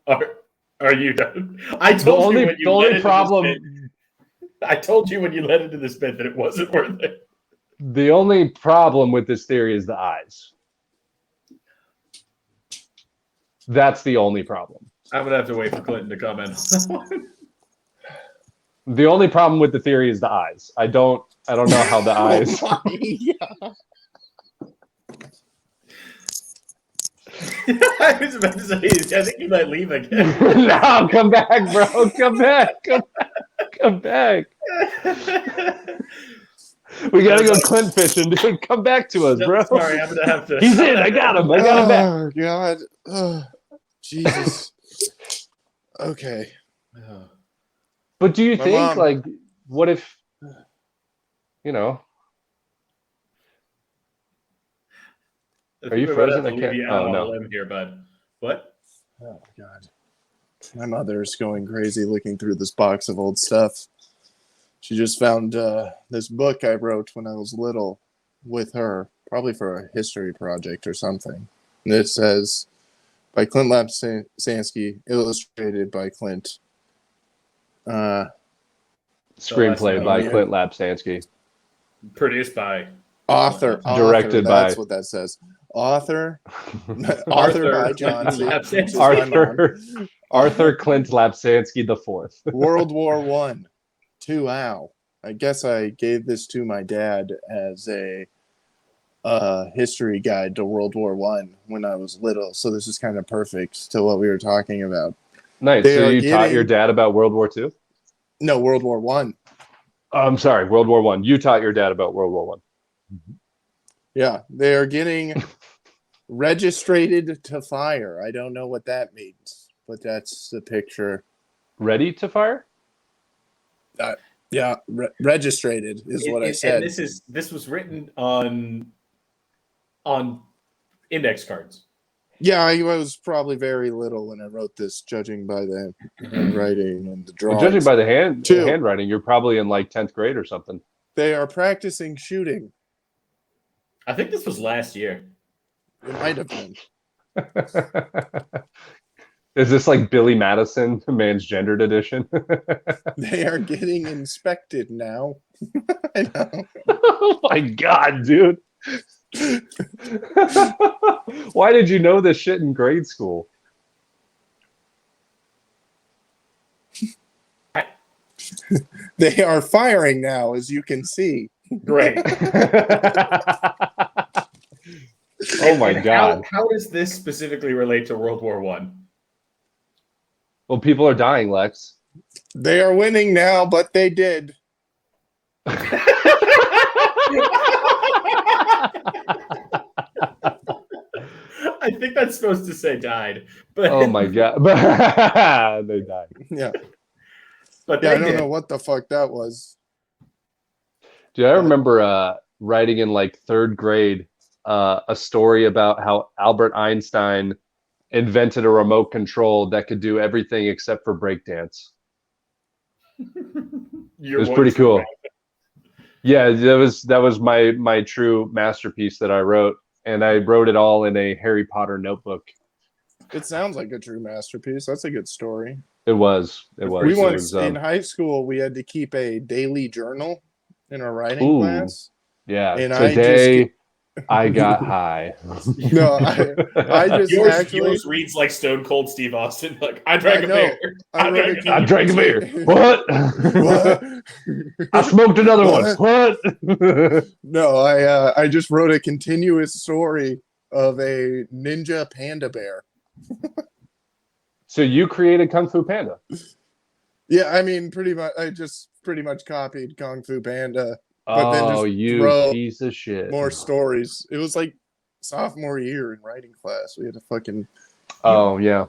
E: Are you done? I
D: the
E: told you
D: only
E: when you
D: the
E: led
D: only
E: into
D: problem
E: this bit, I told you when you led into this bit that it wasn't worth it.
D: the only problem with this theory is the eyes. That's the only problem.
E: I'm gonna have to wait for Clinton to comment.
D: The only problem with the theory is the eyes. I don't know how the eyes.
B: Oh my God.
E: I was about to say, I think you might leave again.
D: No, come back, bro. Come back. Come back. We gotta go Clint fishing, dude. Come back to us, bro.
E: Sorry, I'm gonna have to.
D: He's in. I got him. I got him back.
B: Oh God. Oh, Jesus. Okay.
D: But do you
B: My
D: think,
B: mom-
D: like, what if, you know?
E: I
D: Are
E: think
D: you
E: we're
D: frozen?
E: gonna have to
D: I
E: leave
D: can't-
E: you out
D: oh,
E: on
D: no.
E: a limb here, bud. What?
B: Oh God. My mother's going crazy looking through this box of old stuff. She just found this book I wrote when I was little with her, probably for a history project or something. And it says, by Clint Lapsansky, illustrated by Clint.
D: Screenplay by
B: yeah.
D: Clint Lapsansky.
E: Produced by
B: Author.
D: Directed
B: That's
D: by-
B: what that says. Author. Author
E: Arthur
B: by John C.
E: Lapsansky.
B: Which is my mom.
D: Arthur Clint Lapsansky the Fourth.
B: World War One. Wow. I guess I gave this to my dad as a history guide to World War One when I was little. So this is kind of perfect to what we were talking about.
D: Nice.
B: They
D: So
B: are
D: you taught your
B: getting-
D: dad about World War II?
B: No, World War One.
D: I'm sorry, World War One. You taught your dad about World War One.
B: Yeah, they are getting registered to fire. I don't know what that means, but that's the picture.
D: Ready to fire?
B: Yeah, registered is what I said.
E: And this was written on index cards.
B: Yeah, I was probably very little when I wrote this, judging by the writing and the
D: Well,
B: drawings.
D: judging by the
B: Two.
D: handwriting, you're probably in like 10th grade or something.
B: They are practicing shooting.
E: I think this was last year.
B: It might have been.
D: Is this like Billy Madison, man's gendered edition?
B: They are getting inspected now. I know.
D: Oh my God, dude. Why did you know this shit in grade school?
B: They are firing now, as you can see.
E: Great.
D: Oh my
E: And
D: God.
E: How does this specifically relate to World War One?
D: Well, people are dying, Lex.
B: They are winning now, but they did.
E: I think that's supposed to say died, but
D: Oh my God. They died.
B: Yeah.
E: but
B: Yeah,
E: they
B: I don't
E: did.
B: know what the fuck that was.
D: Dude, I remember writing in like 3rd grade a story about how Albert Einstein invented a remote control that could do everything except for breakdance. It was pretty cool. Yeah, that was my true masterpiece that I wrote, and I wrote it all in a Harry Potter notebook.
B: It sounds like a true masterpiece. That's a good story.
D: It was. It was.
B: We
D: It
B: once
D: was,
B: in high school we had to keep a daily journal in our writing
D: Ooh.
B: class.
D: yeah.
B: And
D: Today I got high.
B: No, I just
E: Yours reads like Stone Cold Steve Austin. Like I drank a
B: know.
E: beer.
B: I wrote
D: I drank a beer. What?
B: What?
D: I smoked another
B: What?
D: one. What?
B: No, I just wrote a continuous story of a ninja panda bear.
D: So you created Kung Fu Panda.
B: Yeah, I mean, pretty much. I just pretty much copied Kung Fu Panda, but then
D: Oh,
B: just
D: you
B: throw
D: piece of shit.
B: more stories. It was like sophomore year in writing class. We had to fucking
D: Oh, yeah.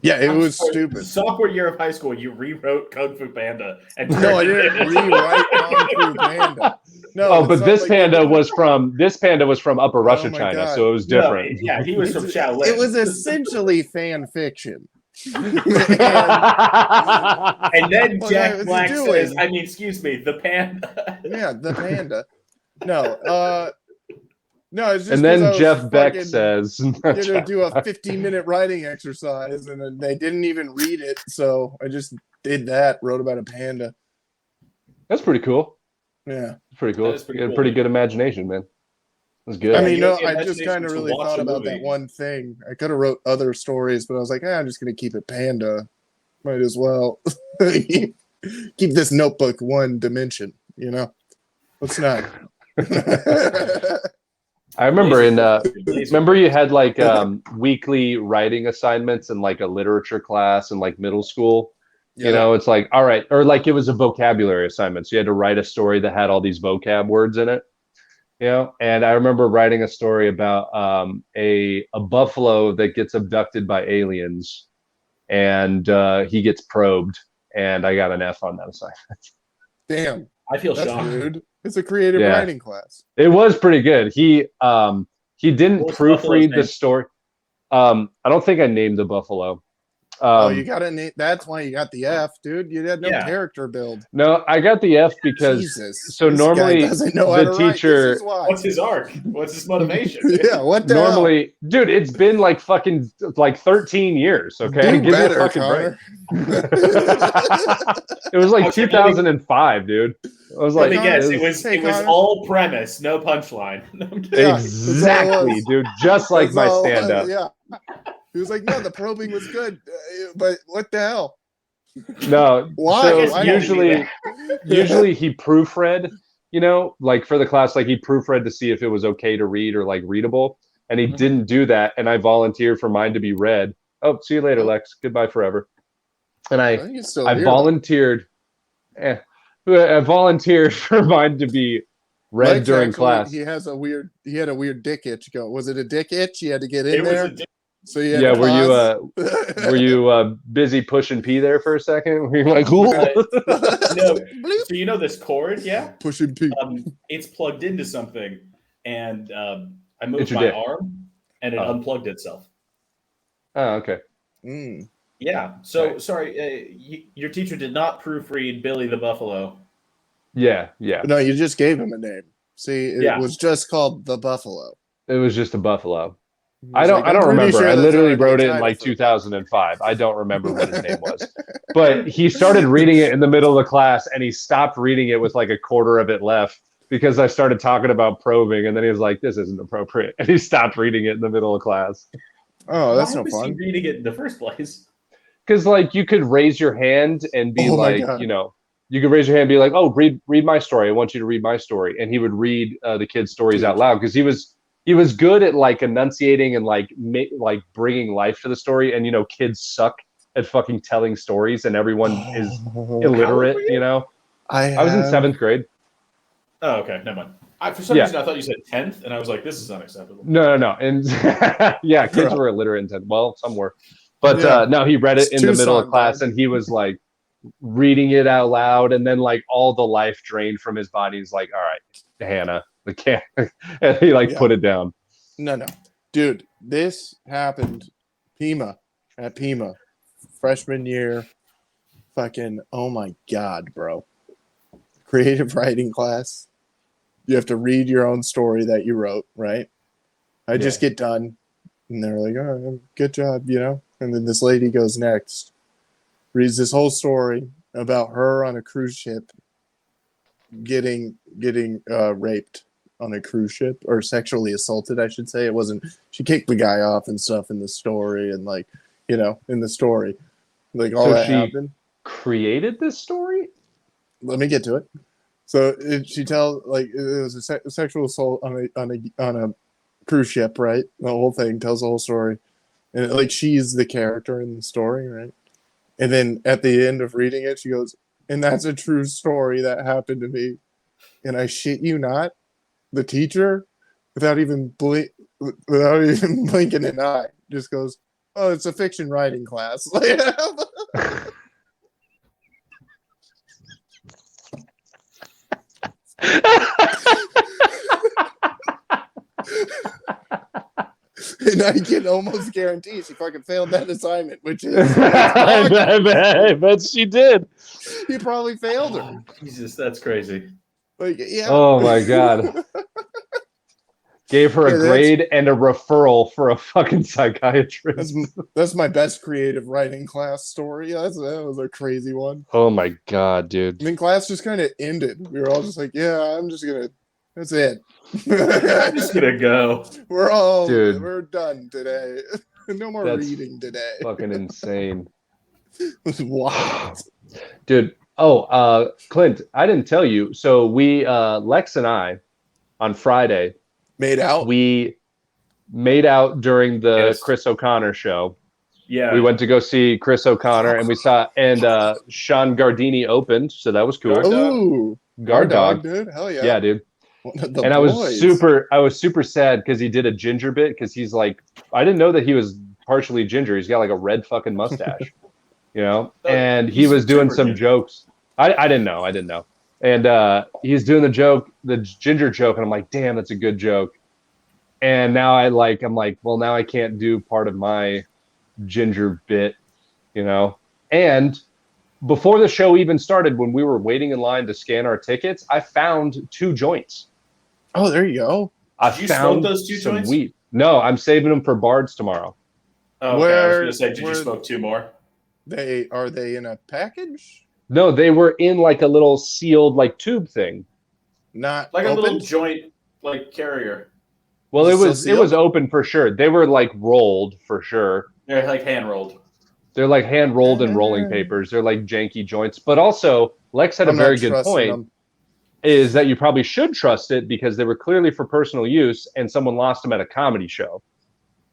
B: yeah. It was stupid.
E: Sophomore year of high school, you rewrote Kung Fu Panda. And
B: No, I didn't rewrite Kung Fu Panda. No,
D: Oh,
B: it's
D: but
B: not
D: this
B: like
D: panda
B: they-
D: was from Upper Russia,
B: my
D: China,
B: God.
D: so it was
E: No,
D: different.
E: yeah, he was from
B: It's-
E: Shaolin.
B: It was essentially fan fiction. And-
E: And then
B: What I
E: Jack
B: was
E: Black
B: doing.
E: says, I mean, excuse me, the panda.
B: yeah, the panda. No, no, it's just
D: And
B: 'cause I
D: then
B: was
D: Jeff Beck
B: fucking-
D: says,
B: do a 15-minute writing exercise, and then they didn't even read it, so I just did that. Wrote about a panda.
D: "That's pretty cool.
B: Yeah,
D: That's pretty cool.
E: That is pretty
D: You had a
E: cool,
D: pretty
E: dude.
D: good imagination, man." was good.
B: I
E: Yeah,
B: mean,
E: you
B: no,
E: have the
B: I just
E: imagination
B: kind of
E: to
B: really
E: watch
B: thought
E: a
B: about that
E: movie.
B: one thing. I could have wrote other stories, but I was like, I'm just going to keep it panda. Might as well keep this notebook one dimension, you know? Let's not.
D: I remember
E: Laser
D: remember you
E: focus.
D: had like weekly writing assignments in like a literature class in like middle school. You know, it's like, all right, or like it was a vocabulary assignment. So you had to write a story that had all these vocab words in it. You know, and I remember writing a story about a buffalo that gets abducted by aliens, and he gets probed, and I got an F on that assignment.
B: Damn,
E: I feel
B: that's
E: shocked.
B: rude. It's a creative
D: Yeah.
B: writing class.
D: It was pretty good. He didn't
E: What was the buffalo's
D: proofread the
E: name?
D: story. I don't think I named the buffalo.
B: Oh, you got to name. That's why you got the F, dude. You had no
E: Yeah.
B: character build.
D: No, I got the F because
B: Jesus.
D: so
B: this
D: normally
B: guy doesn't know how
D: the
B: to write.
D: teacher
B: This is why.
E: What's his arc? What's his motivation?
B: Yeah, what the
D: normally, dude, it's been like fucking like 13 years.
B: hell?
D: Okay,
B: Do
D: give
B: better,
D: me a fucking break.
B: Connor.
D: It was like
E: Okay, let me-
D: 2005, dude. I was
E: Let
D: like,
E: me guess.
B: Connor,
E: It was
B: hey,
E: it was
B: Connor.
E: all premise, no punchline. No, I'm kidding.
B: Yeah,
D: exactly,
B: was.
D: dude. Just like
B: That's
D: my
B: all it was,
D: stand-up.
B: Yeah. He was like, no, the probing was good, but what the hell?
D: No,
B: Why?
D: so
B: Why
D: usually he proofread, you know, like for the class, like he proofread to see if it was okay to read or like readable, and he
E: Mhm.
D: didn't do that. And I volunteered for mine to be read. Oh, see you later, Lex. Goodbye forever. And
B: I think it's still
D: I
B: here,
D: volunteered. I volunteered for mine to be read
B: Lex
D: during
B: actually,
D: class.
B: He had a weird dick itch going. Was it a dick itch? You had to get in
E: It was
B: there.
E: a
B: So you had
D: Yeah,
B: to pause.
D: were you busy pushing P there for a second? Were you like, cool?
E: no. So you know this cord, yeah?
B: Pushing P.
E: It's plugged into something, and I
D: It's
E: moved
D: your
E: my
D: dick.
E: arm, and it
D: Oh.
E: unplugged itself.
D: Oh, okay.
B: Mm.
E: Yeah. So
D: Right.
E: sorry, your teacher did not proofread Billy the Buffalo.
D: Yeah.
B: No, you just gave him a name. See, it
E: Yeah.
B: was just called the Buffalo.
D: It was just a buffalo.
B: He
D: I
B: was
D: don't
B: like,
D: I
B: "I'm
D: don't
B: pretty
D: remember.
B: sure
D: I
B: that's
D: literally
B: already a
D: wrote it in
B: title
D: like
B: for
D: 2005. I don't remember what his name was. But he started reading it in the middle of the class, and he stopped reading it with like a quarter of it left because I started talking about probing, and then he was like, "This isn't appropriate," and he stopped reading it in the middle of class.
B: Oh, that's
E: Why
B: no
E: was he
B: fun.
E: reading it in the first place?
D: Because like you could raise your hand and be
B: Oh my
D: like,
B: God.
D: you know, you could raise your hand and be like, "Oh, read my story. I want you to read my story," and he would read the kids' stories
B: Dude.
D: out loud because he was good at like enunciating and like like bringing life to the story. And you know, kids suck at fucking telling stories, and everyone is
E: How old
D: illiterate.
E: were you?
D: You know,
B: I
D: I was in
B: have-
D: 7th grade.
E: Oh, okay, never mind. For some
D: Yeah.
E: reason, I thought you said 10th, and I was like, this is unacceptable.
D: No, and yeah, kids were illiterate in 10th. Well, some were, but
B: Yeah.
D: no, he read it
B: It's
D: in the middle of
B: Tucson,
D: class,
B: Dad.
D: and he was like reading it out loud, and then like all the life drained from his body. He's like, "All right, Hannah, the can," and he like
B: Yeah.
D: put it down.
B: No. Dude, this happened at Pima, freshman year. Fucking, oh my God, bro. Creative writing class. You have to read your own story that you wrote, right? I just get done, and they're like, oh, good job, you know? And then this lady goes next, reads this whole story about her on a cruise ship getting raped on a cruise ship, or sexually assaulted, I should say. It wasn't, she kicked the guy off and stuff in the story, and like, you know, in the story, like all
D: So
B: that
D: she-
B: happened.
D: Created this story?
B: Let me get to it. So she tells, like, it was a sexual assault on a cruise ship, right? The whole thing tells the whole story, and like she's the character in the story, right? And then at the end of reading it, she goes, "And that's a true story that happened to me." And I shit you not, the teacher, without even blinking an eye, just goes, "Oh, it's a fiction writing class." And I can almost guarantee she fucking failed that assignment, which is
D: I bet she did.
B: he probably failed her.
E: Jesus, that's crazy.
B: Like, yeah.
D: Oh my God. Gave her
B: Yeah,
D: a
B: that's-
D: grade and a referral for a fucking psychiatrist.
B: That's my best creative writing class story. That was a crazy one.
D: Oh my God, dude.
B: And then class just kind of ended. We were all just like, yeah, I'm just gonna That's it.
E: I'm just gonna go.
D: Dude.
B: We're done today. No more
D: That's
B: reading today.
D: fucking insane.
B: It was wild.
D: Dude. Oh, Clint, I didn't tell you. So we, Lex and I, on Friday,
B: Made out.
D: we made out during the
E: Yes.
D: Chris O'Connor show.
E: Yeah.
D: We went to go see Chris O'Connor, and we saw Sean Gardini opened, so that was cool.
E: Guard dog.
B: Ooh,
D: Guard dog,
B: dude. Hell yeah.
D: yeah, dude.
B: One of the
D: And
B: boys.
D: I was super sad because he did a ginger bit because he's like, I didn't know that he was partially ginger. He's got like a red fucking mustache, you know. And he
E: He's
D: was doing
E: super
D: some
E: ginger.
D: jokes. I didn't know. And he's doing the ginger joke, and I'm like, damn, that's a good joke. And now I'm like, well, now I can't do part of my ginger bit, you know. And before the show even started, when we were waiting in line to scan our tickets, I found 2 joints.
B: Oh, there you go.
E: Did you smoke those 2
D: some
E: joints?
D: weed. No, I'm saving them for Bards tomorrow.
E: Oh, okay. I was
B: Where-
E: gonna say, did you
B: where-
E: smoke 2 more?
B: Are they in a package?
D: No, they were in like a little sealed like tube thing.
B: Not
E: Like a little
B: opened?
E: joint, like carrier.
D: Well,
B: Is
D: it
B: it
D: was
B: still
D: it was open for sure. They were like rolled for sure.
E: They're like hand rolled.
D: They're like hand rolled in rolling papers. They're like janky joints. But also, Lex had
B: I'm
D: a very
B: not
D: good
B: trusting
D: point.
B: them.
D: Is that you probably should trust it because they were clearly for personal use and someone lost them at a comedy show.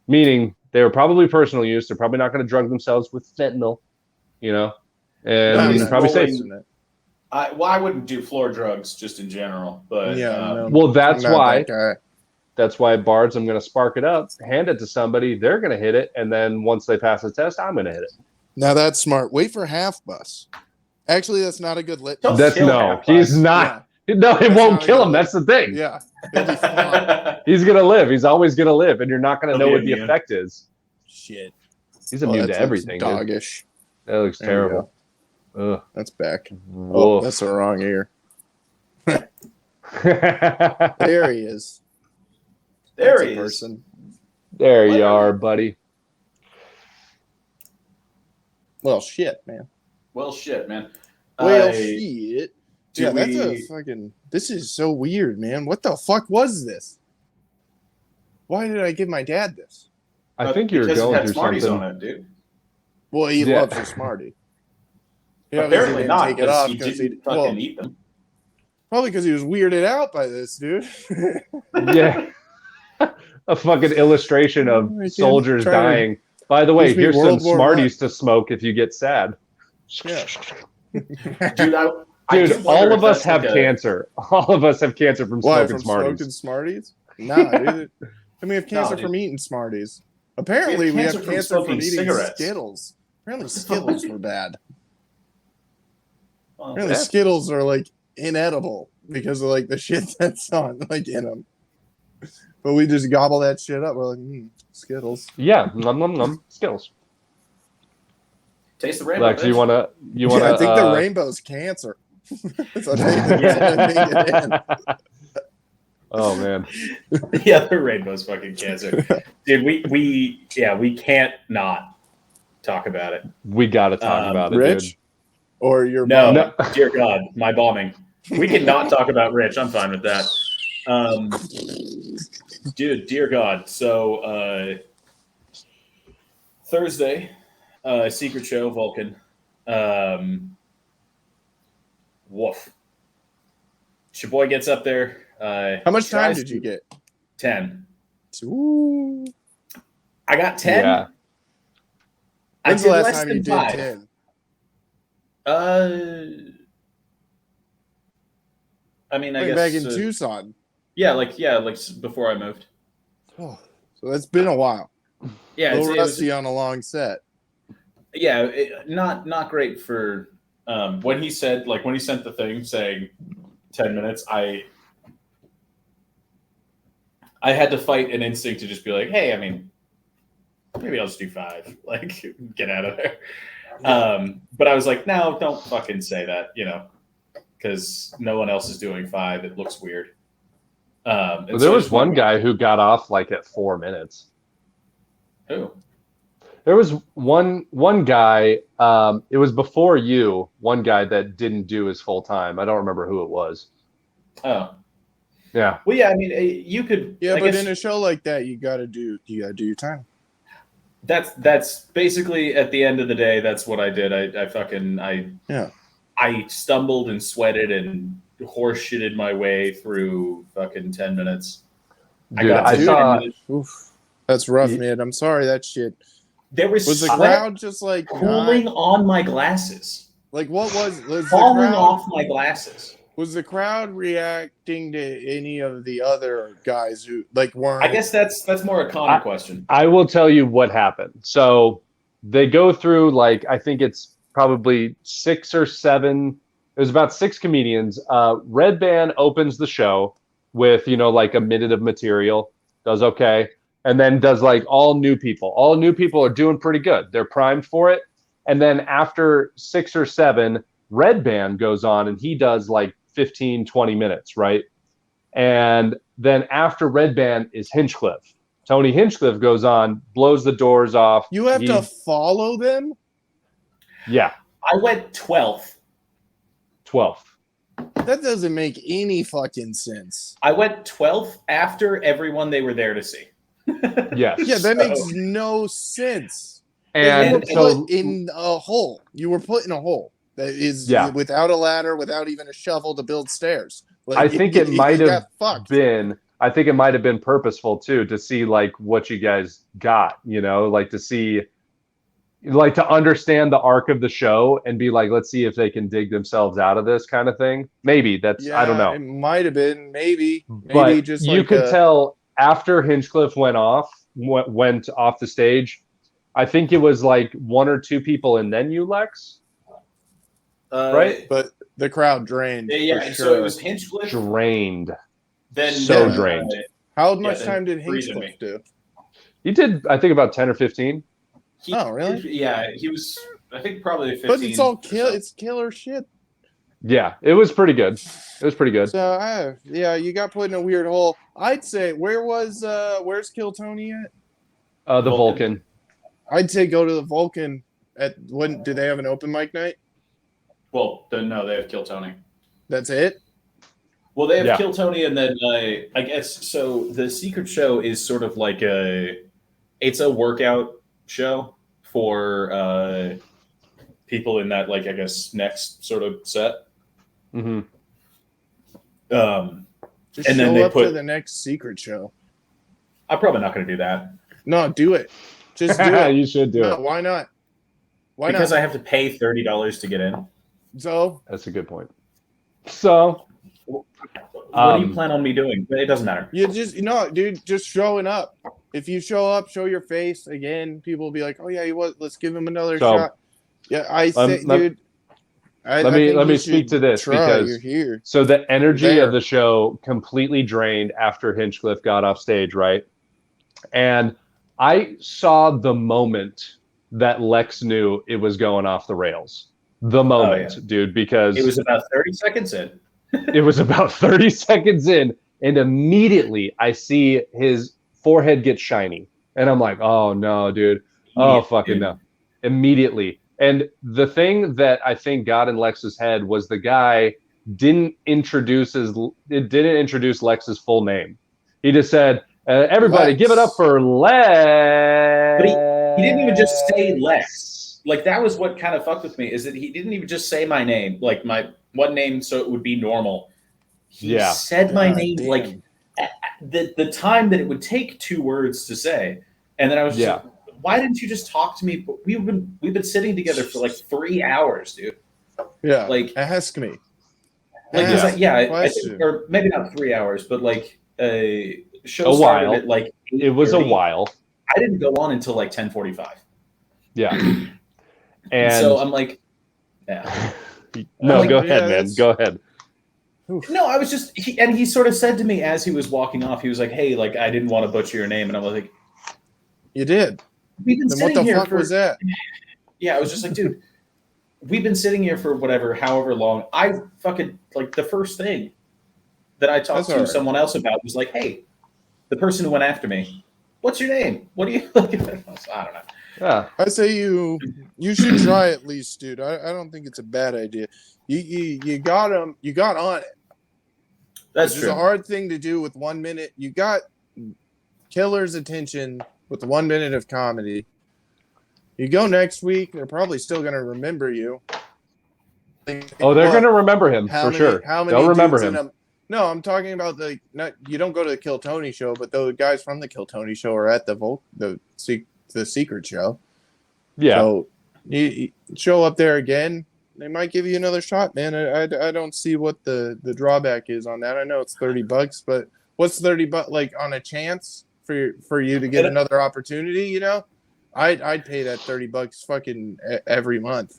D: Meaning they were probably personal use. They're probably not going to drug themselves with fentanyl, you know, and
E: Nobody's
D: probably safe.
E: rolling- I wouldn't do floor drugs just in general, but
B: Yeah, no.
D: Well, that's
B: I'm not
D: why.
B: that guy.
D: That's why Bards, I'm going to spark it up, hand it to somebody. They're going to hit it. And then once they pass the test, I'm going to hit it.
B: Now that's smart. Wait for half bus. Actually, that's not a good lit.
E: Don't
D: That's
E: kill
D: no,
E: half
D: he's
E: bus.
D: not. No, it
B: That's
D: won't
B: not
D: kill
B: gonna
D: him. That's the thing.
B: Yeah. It'll be fun.
D: He's going to live. He's always going to live. And you're not going to
E: He'll
D: know
E: be
D: what the
E: immune.
D: effect is.
B: Shit.
D: He's immune to
B: that looks
D: everything. Dude.
B: Doggish.
D: That looks
B: There you
D: terrible. Ugh.
B: That's back. Oh,
D: Woof.
B: that's the wrong ear. There he is.
E: There
B: That's
E: he
B: a
E: is.
B: person.
D: There you
E: Whatever.
D: are, buddy.
B: Well, shit, man.
E: Well, shit, man.
B: Well, shit.
E: do
B: Yeah, that's a
E: we-
B: fucking. This is so weird, man. What the fuck was this? Why did I give my dad this?
D: I think you're
E: because it
D: going
E: had
D: through
E: Smarties
D: something.
E: on it, dude.
B: Well, he
D: Yeah.
B: loves a Smartie. He obviously
E: Apparently
B: didn't
E: not,
B: take it
E: because
B: off
E: he
B: 'cause
E: didn't
B: well,
E: fucking eat them.
B: probably because he was weirded out by this, dude.
D: Yeah. A fucking illustration of
B: I can't
D: soldiers
B: try to
D: dying. By the way,
B: teach me
D: here's some
B: World War
D: Smarties to smoke if you get sad.
B: Yeah.
E: Dude, I do
D: Dude,
E: wonder
D: all
E: if
D: of us
E: that's
D: have
E: like a-
D: cancer. All of us have cancer from
B: Why,
D: smoking
B: from
D: Smarties.
B: smoking Smarties? Nah, dude. And we have cancer
E: dude.
B: from eating Smarties. Apparently, we have
E: cancer from
B: cancer from
E: smoking
B: eating
E: cigarettes.
B: Skittles. Apparently, Skittles were bad.
E: Well,
B: Apparently,
D: Yeah.
B: Skittles are like inedible because of like the shit that's on like in them. But we just gobble that shit up. We're like, Skittles.
D: Yeah, nom nom nom. Skittles.
E: taste the rainbow.
D: Lex, you
E: bitch.
D: wanna
B: Yeah, I think the rainbow's cancer. That's what I think it in.
D: Oh man.
E: Yeah, the rainbow's fucking cancer, dude. We can't not talk about it.
D: We gotta talk about it,
B: Rich?
D: dude.
B: Or your
E: No,
D: No.
E: dear God, my bombing. We can not talk about Rich. I'm fine with that. Dude, dear God. So Thursday, secret show, Vulcan. Woof. Your boy gets up there.
B: How much time
E: tries
B: did you
E: to-
B: get?
E: 10.
B: Ooh.
E: I got 10.
D: Yeah.
E: I
B: When's
E: did
B: the last
E: less
B: time
E: than
B: you did
E: 5.
B: 10?
E: I mean, I
B: Like
E: guess
B: back in Tucson.
E: like before I moved.
B: Oh, so that's been a while.
E: Yeah,
B: A
E: it's,
B: little
E: it was,
B: rusty on a long set.
E: yeah, not great for when he said when he sent the thing saying 10 minutes. I had to fight an instinct to just be like, hey, I mean, maybe I'll just do 5. Like, get out of there. But I was like, no, don't fucking say that, because no one else is doing 5. It looks weird. And
D: Well,
E: so
D: there
E: I
D: was
E: just
D: one
E: went-
D: guy who got off like at 4 minutes.
E: Who?
D: There was one guy. It was before you. One guy that didn't do his full time. I don't remember who it was.
E: Oh.
D: Yeah.
E: Well, yeah, I mean, you could.
B: Yeah,
E: I
B: but
E: guess
B: in a show like that, you gotta do your time.
E: that's basically at the end of the day. That's what I did.
B: Yeah.
E: I stumbled and sweated and horse shitted my way through fucking 10 minutes.
D: Dude, I
E: to
D: saw.
E: 10 minutes.
B: Oof. That's rough, man. I'm sorry that shit.
E: There was
B: Was the
E: sweat
B: crowd just like
E: cooling
B: not,
E: on my glasses,
B: like what was the
E: falling
B: crowd?
E: off my glasses.
B: Was the crowd reacting to any of the other guys who like weren't?
E: I guess that's more a Connor question.
D: I will tell you what happened. So they go through like I think it's probably 6 or 7. It was about 6 comedians. Red Band opens the show with like a minute of material, does okay, and then does like all new people. All new people are doing pretty good. They're primed for it. And then after 6 or 7, Red Band goes on and he does like 15, 20 minutes, right? And then after Red Band is Hinchcliffe. Tony Hinchcliffe goes on, blows the doors off.
B: You have to follow them?
D: Yeah.
E: I went 12th.
D: 12th.
B: That doesn't make any fucking sense.
E: I went 12th after everyone they were there to see.
D: Yes.
B: Yeah, that makes no sense. You were
D: And so
B: put in a hole. You were put in a hole that is without a ladder, without even a shovel to build stairs. Like,
D: I think it might have
B: fucked.
D: been. I think it might have been purposeful too, to see like what you guys got. Like to see, like to understand the arc of the show and be like, let's see if they can dig themselves out of this kind of thing. Maybe that's I don't know.
B: It might have been maybe
D: But
B: just
D: you
B: like
D: could tell after Hinchcliffe went off the stage. I think it was like 1 or 2 people and then you, Lex. Right?
B: But the crowd drained.
E: Yeah,
B: for
E: so
B: sure.
E: it was Hinchcliffe.
D: Drained.
E: Then
D: So drained.
B: How much
E: then
B: time did
E: breathing
B: Hinchcliffe do?
D: He did, I think, about 10 or 15.
B: Oh, really?
E: Yeah, he was. I think probably 15.
B: But it's all it's killer shit.
D: Yeah, it was pretty good. It was pretty good.
B: So you got put in a weird hole. I'd say where's Kill Tony at?
D: The Vulcan.
B: I'd say go to the Vulcan at when do they have an open mic night?
E: Well, no, they have Kill Tony.
B: That's it?
E: Well, they have Kill Tony, and then I guess so. The secret show is sort of like it's a workout show for people in that, like, I guess next sort of set.
D: Mm-hmm.
B: Just
E: and
B: show
E: then they
B: up
E: put
B: to the next secret show.
E: I'm probably not going to do that.
B: No, do it. Just do it.
D: You should do
B: No,
D: it.
B: why not? Why
E: Because
B: not?
E: I have to pay $30 to get in.
B: So
D: That's a good point. So,
E: What do you plan on me doing? It doesn't matter.
B: you dude, just showing up. If you show up, show your face again, people will be like, "Oh yeah, he was. Let's give him another shot." Yeah, I say, dude.
D: let me speak to this because
B: you're here.
D: So the energy
B: There.
D: of the show completely drained after Hinchcliffe got off stage, right? And I saw the moment that Lex knew it was going off the rails. The moment, dude, because
E: It was about 30 seconds in.
D: it was about 30 seconds in, and immediately I see his forehead get shiny. And I'm like, oh no, dude. Oh, fucking no. Immediately. And the thing that I think got in Lex's head was the guy didn't introduce Lex's full name. He just said, everybody
B: Lex.
D: give it up for Lex.
E: But he didn't even just say Lex. Like, that was what kind of fucked with me, is that he didn't even just say my name, like my one name, so it would be normal. He said my name like the time that it would take 2 words to say, and then I was just like, why didn't you just talk to me? We've been sitting together for like 3 hours, dude.
B: Yeah,
E: like
B: ask me.
E: Like, I think, or maybe not 3 hours, but like a show started at like 8:30.
D: It was a while.
E: I didn't go on until like 10:45.
D: Yeah. And
E: so I'm like, yeah.
D: No,
E: like,
D: go ahead, man. Go ahead.
E: No, I was just, he sort of said to me as he was walking off, he was like, hey, like, I didn't want to butcher your name. And I was like,
B: you did.
E: We've been
B: then
E: sitting
B: what the
E: here
B: fuck was that?
E: Yeah, I was just like, dude, we've been sitting here for however long. I fucking, like, the first thing that I talked to someone else about was like, hey, the person who went after me, what's your name? What do you like? I don't know.
D: Yeah.
B: I say you should try at least, dude. I don't think it's a bad idea. You got him. You got on it.
E: That's
B: Which
E: true.
B: is a hard thing to do with 1 minute. You got killer's attention with the 1 minute of comedy. You go next week, they're probably still going to remember you.
D: Oh, they're going to remember him
B: How
D: for
B: many,
D: sure.
B: How many
D: They'll remember
B: dudes
D: him.
B: in a, No, I'm talking about you don't go to the Kill Tony show, but the guys from the Kill Tony show are at the secret show.
D: Yeah.
B: So you show up there again, they might give you another shot, man. I don't see what the drawback is on that. I know it's $30, but what's $30 like on a chance for you to get another opportunity? You know, I'd pay that $30 fucking every month.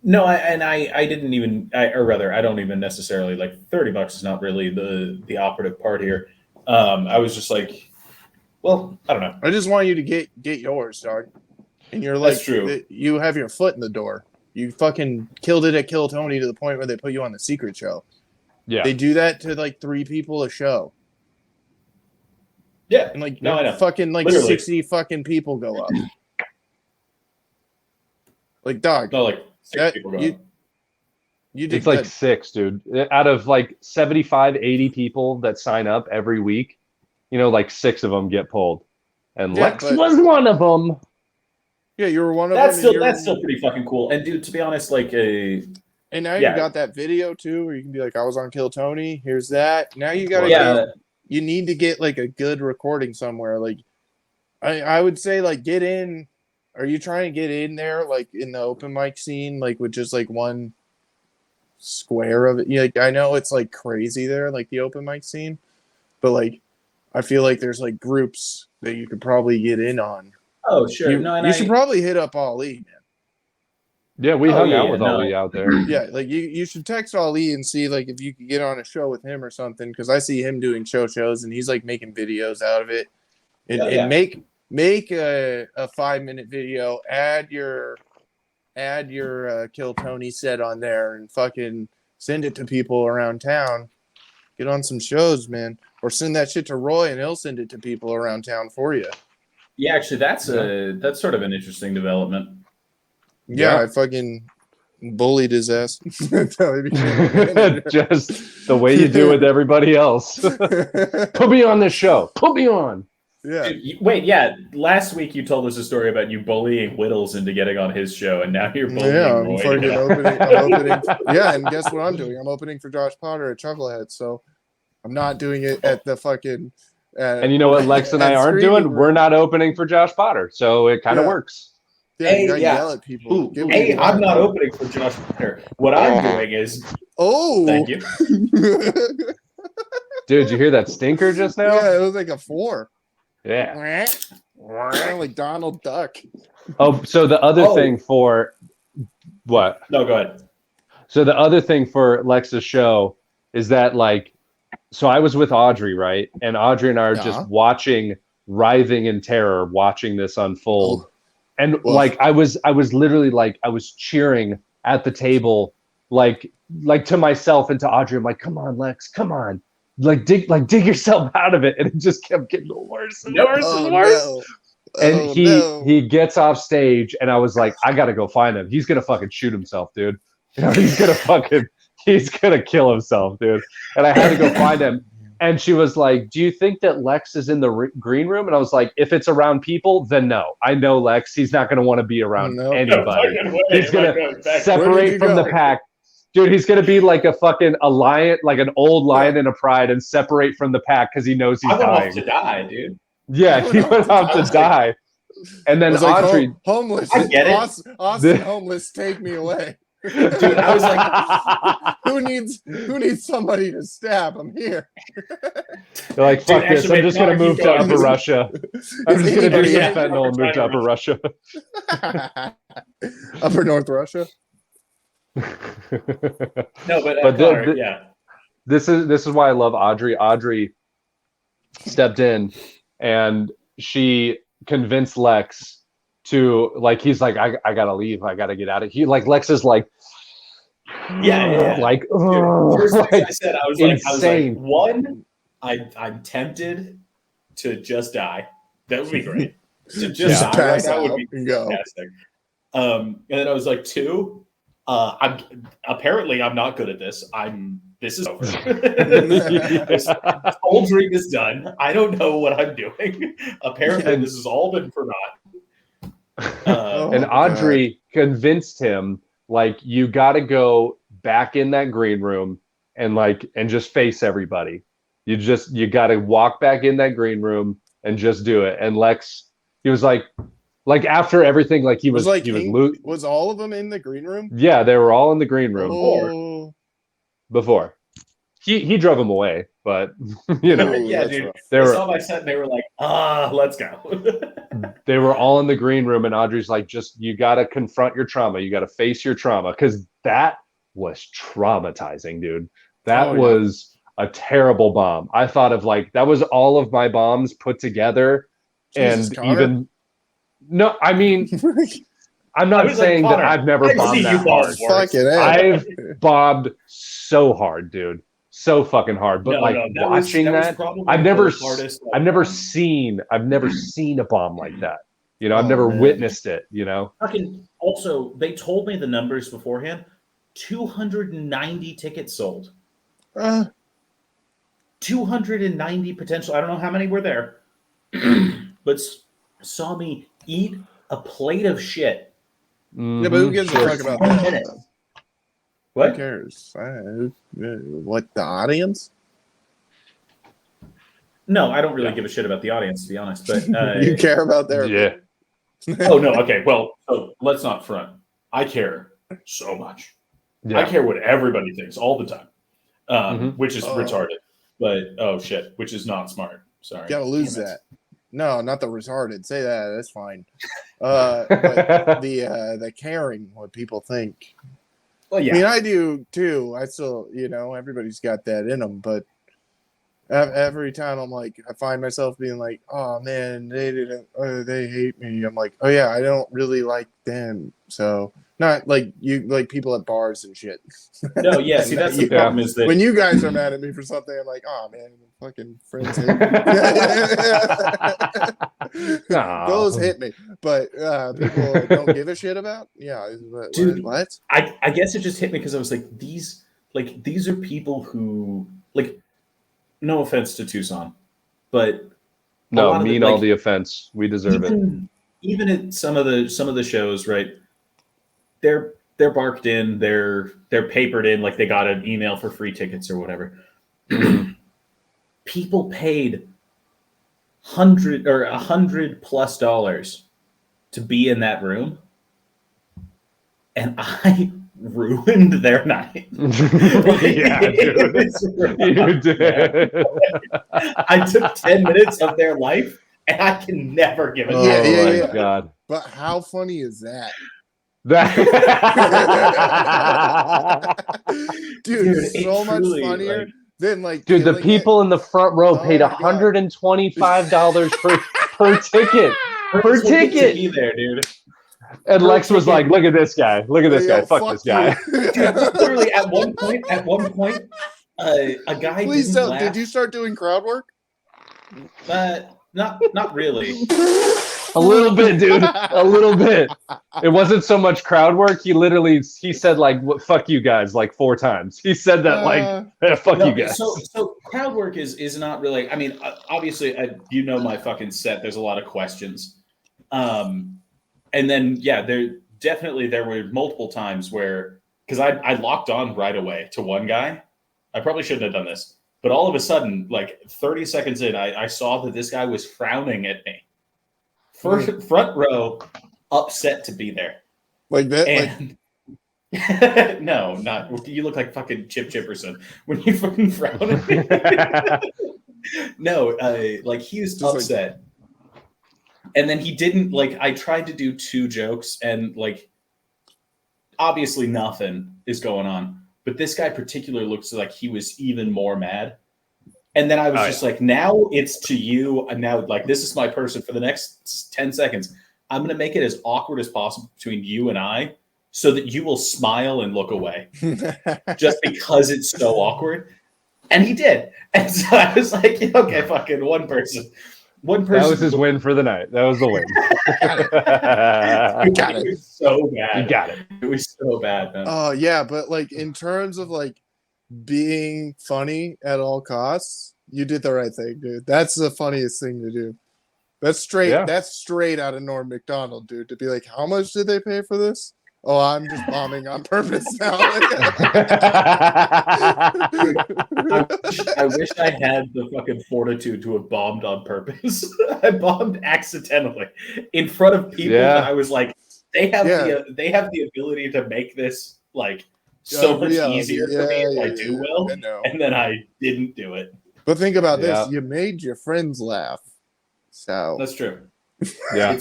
E: No, I didn't even, or rather, I don't even necessarily like $30 is not really the operative part here. I was just like, well, I don't know.
B: I just want you to get yours, dog. And you're like,
E: That's true.
B: You have your foot in the door. You fucking killed it at Kill Tony to the point where they put you on the secret show.
D: Yeah.
B: They do that to like 3 people a show.
E: Yeah.
B: And like
E: No, I know.
B: fucking like
E: Literally.
B: 60 fucking people go up. Like, dog.
E: No, like 6
B: that-
E: people go.
B: You did
D: It's like
B: good.
D: 6, dude. Out of like 75, 80 people that sign up every week, you know, like 6 of them get pulled. And
B: Yeah,
D: Lex
B: but-
D: was one of them.
B: Yeah, you were one of
E: That's
B: them.
E: still pretty fucking cool. And dude, to be honest, like
B: And now
E: yeah.
B: you got that video too, where you can be like, I was on Kill Tony. Here's that. Now you got to
E: yeah,
B: you need to get like a good recording somewhere. Like, I would say like get in. Are you trying to get in there like in the open mic scene, like with just like one square of it? Yeah, like, I know it's like crazy there, like the open mic scene, but like I feel like there's like groups that you could probably get in on.
E: oh sure.
B: You should probably hit up Ali, man.
D: Yeah, we hung out
E: yeah,
D: with
E: no.
D: Ali out there.
B: Yeah, like you should text Ali and see like if you could get on a show with him or something, because I see him doing shows and he's like making videos out of it, and,
E: Yeah.
B: and make a 5-minute video, add your Kill Tony set on there, and fucking send it to people around town. Get on some shows, man, or send that shit to Roy and he'll send it to people around town for you.
E: Yeah, actually, that's sort of an interesting development.
B: Yeah,
D: Yeah.
B: I fucking bullied his ass. Until he became a manager.
D: Just the way you do with everybody else. Put me on this show. Put me on.
B: Yeah.
E: Dude, wait, yeah. Last week you told us a story about you bullying Whittles into getting on his show, and now you're bullying
B: Yeah, I'm
E: Roy.
B: fucking opening. Yeah, and guess what I'm doing? I'm opening for Josh Potter at Chucklehead, so I'm not doing it at the fucking.
D: And you know what Lex and I
B: at
D: aren't
B: Screaming
D: doing?
B: Room.
D: We're not opening for Josh Potter. So it kind of
B: Yeah.
D: works.
B: Yeah,
E: Hey,
B: you gotta
E: yeah.
B: yell at people.
E: Ooh,
B: Give
E: hey,
B: me
E: I'm
B: one.
E: not opening for Josh Potter. What I'm doing is,
B: Oh,
E: thank you.
D: Dude, you hear that stinker just now?
B: Yeah, it was like a 4.
D: Yeah.
B: Like Donald Duck.
D: Oh, so the other
E: Oh.
D: thing for what?
E: No, go ahead.
D: So the other thing for Lex's show is that like, so I was with Audrey, right? And Audrey and I are
B: Yeah.
D: just watching, writhing in terror, watching this unfold. And
B: Oof.
D: like I was literally like I was cheering at the table, like to myself and to Audrey. I'm like, come on, Lex, come on. Dig yourself out of it. And it just kept getting worse and worse and worse.
B: No.
D: And
B: Oh,
D: he
B: no.
D: he gets off stage and I was like, I gotta go find him. He's gonna fucking shoot himself, dude. You know, he's gonna kill himself, dude. And I had to go find him. And she was like, do you think that Lex is in the green room? And I was like, if it's around people, then no. I know Lex. He's not going to want to be around
B: No.
D: anybody.
E: No fucking way.
D: He's going
E: Like,
D: to
E: back-
B: Where did you
D: separate from
B: go?
D: the pack. Dude, he's going to be like a fucking lion, like an old lion in a pride and separate from the pack because he knows he's
E: I went off
D: dying.
E: to die, dude.
D: Yeah, he went off to die. And then
B: It was like,
D: Audrey...
B: homeless.
E: I get it.
B: Austin homeless, take me away.
E: Dude, I was like,
B: who needs somebody to stab? I'm here.
D: They're like, fuck
E: Dude,
D: this.
E: actually,
D: I'm just
E: no,
D: going to
E: keep
D: move to
E: going.
D: Upper Russia. I'm just going to do
B: Yeah.
D: some fentanyl and move to Upper Russia.
B: Upper North Russia.
E: no, but,
D: But
E: Connor, yeah.
D: This is why I love Audrey. Audrey stepped in and she convinced Lex to like, he's like, I gotta leave. I gotta get out of here. Like Lex is like,
E: Yeah.
D: like,
E: Dude, first thing
D: like
E: I said, I was
D: insane.
E: like, one, I'm tempted to just die. That would be great. To just die right
B: pass
E: now would
B: out
E: be
B: and go.
E: fantastic. And then I was like, two, I'm not good at this. I'm this is over. This whole dream is done. I don't know what I'm doing. Apparently, this has all been for naught.
D: And Audrey convinced him, like, you got to go back in that green room and just face everybody. You got to walk back in that green room and just do it. And Lex, he was like after everything, like he was
B: was all of them in the green room?
D: Yeah, they were all in the green room. Before. He drove them away, but
E: yeah, dude. They saw my set and they were like, let's go.
D: They were all in the green room, and Audrey's like, you got to confront your trauma. You got to face your trauma, because that was traumatizing, dude. That was a terrible bomb. I thought of that was all of my bombs put together.
B: Jesus,
D: and
B: Connor.
D: Even no, I mean, I'm not saying that I've never bombed that hard. I've bombed so hard, dude. So fucking hard. But watching that I've never seen a bomb like that. I've never witnessed it,
E: Also, they told me the numbers beforehand. 290 tickets sold. 290 potential. I don't know how many were there. But saw me eat a plate of shit.
B: Yeah, but who gives a fuck about that?
E: What?
B: Who cares? What, the audience?
E: No, I don't really give a shit about the audience, to be honest. But
B: you care about their
E: Oh no, okay. Well, so let's not front. I care so much. Yeah. I care what everybody thinks all the time, which is retarded. But which is not smart. Sorry,
B: gotta lose that. No, not the retarded. Say that. That's fine. But the caring what people think.
E: Well, yeah.
B: I mean, I do too. I still, everybody's got that in them. But every time I'm like, I find myself being like, oh man, they hate me. I'm like, oh yeah, I don't really like them. So not like you, like people at bars and shit.
E: No, yeah. See, that's the problem is that
B: when you guys are mad at me for something, I'm like, oh man, fucking friends hate me. Those hit me, but people don't give a shit about. Yeah,
E: dude,
B: what?
E: I guess it just hit me because I was like, these are people who no offense to Tucson, but
D: no, mean all the offense. We deserve it.
E: Even at some of the shows, right? They're barked in, they're papered in, like they got an email for free tickets or whatever. People paid $100+ to be in that room, and I ruined their night.
D: Yeah, dude. You did.
E: I took 10 minutes of their life, and I can never give it.
D: Oh my god!
B: But how funny is that? Dude, so much funnier than
D: dude. The people in the front row paid $125 per ticket. Per ticket.
E: To be there, dude.
D: And Lex was like, "Look at this guy! Look at this guy! Fuck this guy!"
E: Dude, literally, at one point, a guy.
B: Please tell. Did you start doing crowd work?
E: Not really.
D: A little bit, dude. A little bit. It wasn't so much crowd work. He said "fuck you guys" 4 times. He said that "fuck you guys."
E: So crowd work is not really. I mean, obviously, my fucking set. There's a lot of questions. And then, there were multiple times where, because I locked on right away to one guy. I probably shouldn't have done this, but all of a sudden, 30 seconds in, I saw that this guy was frowning at me. Front row, upset to be there.
B: Like that?
E: No, not. You look like fucking Chip Chipperson when you fucking frown at me. No, he was just upset. And then he didn't I tried to do 2 jokes and obviously nothing is going on. But this guy particularly looks like he was even more mad. And then I was just now it's to you. And now this is my person for the next 10 seconds. I'm going to make it as awkward as possible between you and I so that you will smile and look away just because it's so awkward. And he did. And so I was like, okay, fucking one person. That
D: was his win for the night. That was the win.
E: You got it. So bad.
D: You got it.
E: It was so bad, man.
B: Oh yeah, but in terms of being funny at all costs, you did the right thing, dude. That's the funniest thing to do. That's straight.
D: Yeah.
B: That's straight out of Norm Macdonald, dude. To be like, how much did they pay for this? Oh, I'm just bombing on purpose now.
E: I wish I had the fucking fortitude to have bombed on purpose. I bombed accidentally in front of people that I was like, they have the ability to make this like so much easier for me if I do well, and then I didn't do it.
B: But think about this: you made your friends laugh. So
E: that's true.
D: Yeah.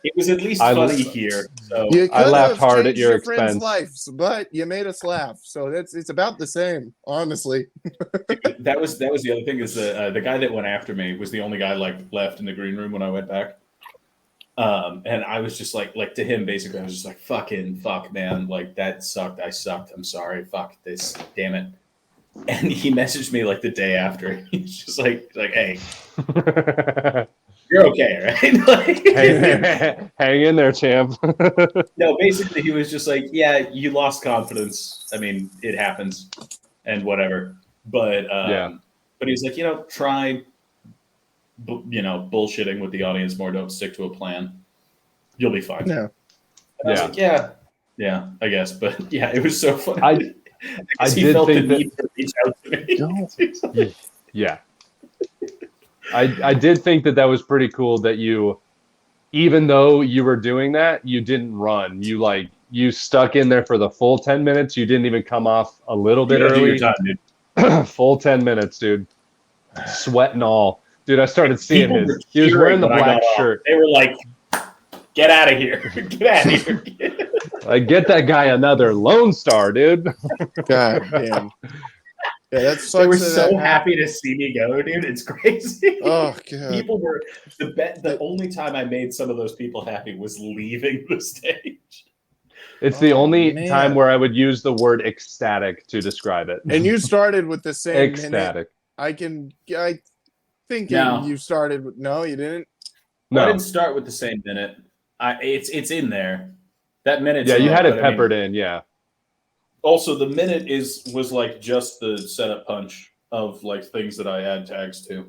E: It was at least funny here. So
D: I laughed hard at your
B: friends'
D: expense.
B: lives, but you made us laugh. So it's about the same, honestly.
E: that was the other thing is the guy that went after me was the only guy like left in the green room when I went back. And I was just like to him basically, I was just like, fucking fuck, man, like that sucked. I sucked. I'm sorry. Fuck this. Damn it. And he messaged me like the day after. He's just like, hey. You're okay, right? Like,
D: hang in there, champ.
E: No, basically, he was just like, yeah, you lost confidence. I mean, it happens, and whatever. But but he's like, try, bullshitting with the audience more. Don't stick to a plan. You'll be fine.
B: Yeah.
E: And I was like, yeah, I guess. But yeah, it was so funny.
D: I
E: he
D: did
E: felt
D: think
E: the need to reach out to me.
D: Yeah. I did think that was pretty cool that you, even though you were doing that, you didn't run. You stuck in there for the full 10 minutes. You didn't even come off a little bit early.
E: Time, dude.
D: Full 10 minutes, dude. Sweat and all. Dude, I started seeing his. He was wearing the black shirt.
E: They were like, get out of here. Get out of here.
D: Like, get that guy another Lone Star, dude.
B: God damn. Yeah, that's
E: they were so happy to see me go, dude. It's crazy.
B: Oh god.
E: People were the only time I made some of those people happy was leaving the stage.
D: It's the only time where I would use the word ecstatic to describe it.
B: And you started with the same
D: ecstatic.
B: Minute. I think you started with you didn't?
D: No,
E: I didn't start with the same minute. It's in there. That minute.
D: Yeah, you had it peppered in, yeah.
E: Also, the minute was like just the setup punch of like things that I add tags to.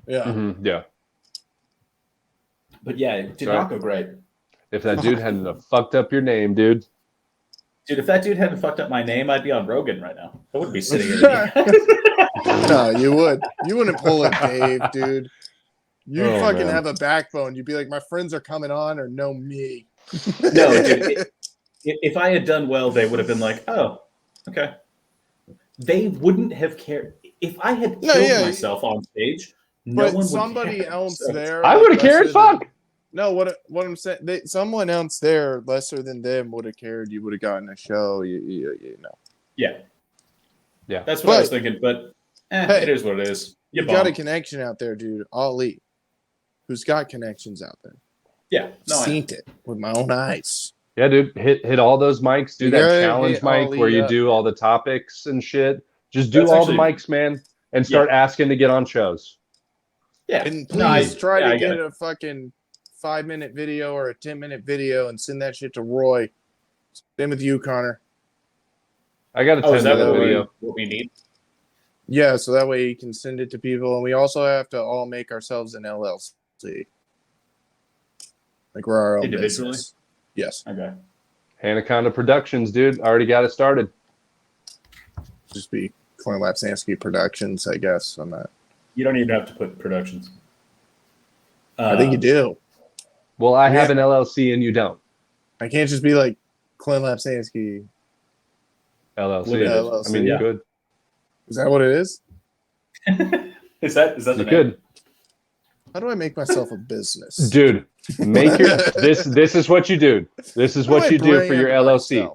B: Yeah.
D: Mm-hmm, yeah.
E: But yeah, it did not go great.
D: If that dude hadn't have fucked up your name, dude.
E: Dude, if that dude hadn't fucked up my name, I'd be on Rogan right now. I wouldn't be sitting here.
B: No, you would. You wouldn't pull it, Dave, dude. You have a backbone. You'd be like, my friends are coming on or no me.
E: No, dude. If I had done well, they would have been like, oh, okay. They wouldn't have cared. If I had killed myself on stage, no one would
B: somebody
E: care.
B: else there.
D: I would have cared. Fuck.
B: No, what I'm saying, someone else there, lesser than them, would have cared. You would have gotten a show. You know.
E: Yeah.
D: Yeah.
E: That's what I was thinking. But hey, it is what it is.
B: You got a connection out there, dude. Ali, who's got connections out there.
E: Yeah. No,
B: seen it with my own eyes.
D: Yeah, dude, hit all those mics. Do that challenge mic where you do all the topics and shit. Just do all the mics, man, and start asking to get on shows.
E: Yeah,
B: and please try to get a fucking 5-minute video or a 10-minute video and send that shit to Roy. Same with you, Connor.
D: I got a 10-minute video.
E: What we need?
B: Yeah, so that way you can send it to people, and we also have to all make ourselves an LLC. Like we're our own
E: individually.
B: Business. Yes.
E: Okay.
D: Anaconda Productions, dude. Already got it started.
B: Just be Clint Lapsansky Productions, I guess. On that.
E: You don't even have to put productions.
B: I think you do.
D: Well, I have an LLC and you don't.
B: I can't just be like Clint Lapsansky
D: LLC. I mean, you could.
B: Is that what it is?
E: Is that the
D: you
E: name?
D: could.
B: How do I make myself a business?
D: Dude, make your this is what you do. This is what you do for your LLC.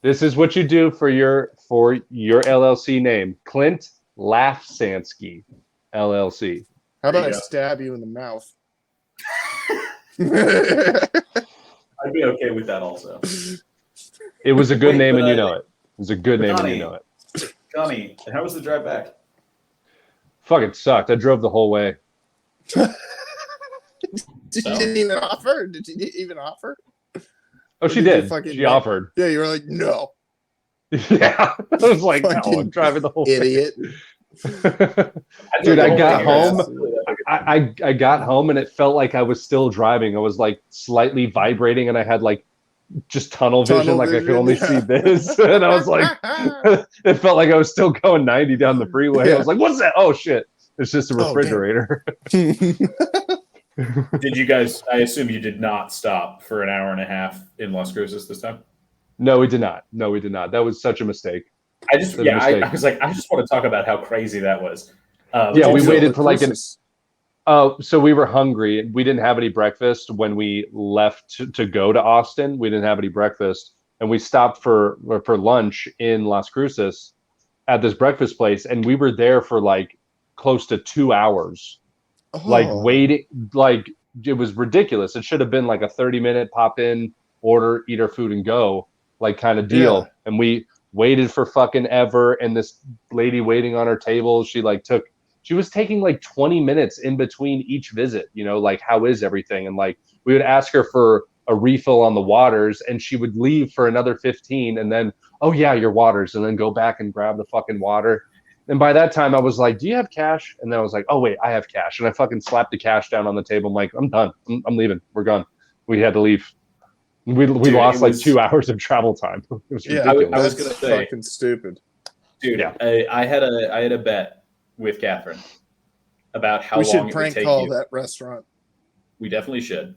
D: This is what you do for your LLC name. Clint Lapsansky LLC.
B: How about I stab you in the mouth?
E: I'd be okay with that also.
D: It was a good name and you know it. It was a good name and you know it.
E: Connie, how was the drive back?
D: Fucking sucked. I drove the whole way.
B: Did you even offer? Did you even offer?
D: Oh, she did. She offered.
B: Yeah, you were like, no.
D: Yeah, I was like, no,
B: Fucking
D: I'm driving the whole
B: idiot.
D: Dude, I
E: drove the
D: got
E: whole
D: home.
E: thing.
D: I got home and it felt like I was still driving. I was like slightly vibrating and I had like just tunnel vision, like I could only see this. And I was like, it felt like I was still going 90 down the freeway. I
B: Yeah.
D: was like, what's that? Oh shit. It's just a
B: Oh, damn.
D: refrigerator.
E: Did you guys? I assume you did not stop for an hour and a half in Las Cruces this time.
D: No, we did not. No, we did not. That was such a mistake.
E: I just,
D: Such a mistake.
E: I was like, I just want to talk about how crazy that was.
D: Yeah, we
B: Also,
D: waited
B: the
D: for like an.
B: cruises-
D: Oh, so we were hungry. We didn't have any breakfast when we left to go to Austin. We didn't have any breakfast, and we stopped for lunch in Las Cruces at this breakfast place, and we were there for like close to 2 hours, like
B: Oh.
D: waiting. Like it was ridiculous. It should have been like a 30-minute pop in, order, eat our food, and go, like kind of deal.
B: Yeah.
D: And we waited for fucking ever. And this lady waiting on our table, she was taking like 20 minutes in between each visit, you know, like, how is everything? And like, we would ask her for a refill on the waters and she would leave for another 15 and then, oh yeah, your waters, and then go back and grab the fucking water. And by that time I was like, do you have cash? And then I was like, oh wait, I have cash. And I fucking slapped the cash down on the table. I'm like, I'm done. I'm leaving. We're gone. We had to leave. We
E: Dude,
D: lost
E: it
D: like
E: was-
D: 2 hours of travel time. It was
B: Yeah,
D: ridiculous.
E: I was
B: that's
E: gonna say-
B: fucking stupid.
E: Dude,
D: Yeah.
E: I had a bet with Catherine about how
B: We
E: long
B: should
E: it would
B: prank
E: take
B: call
E: you.
B: that restaurant.
E: We definitely should.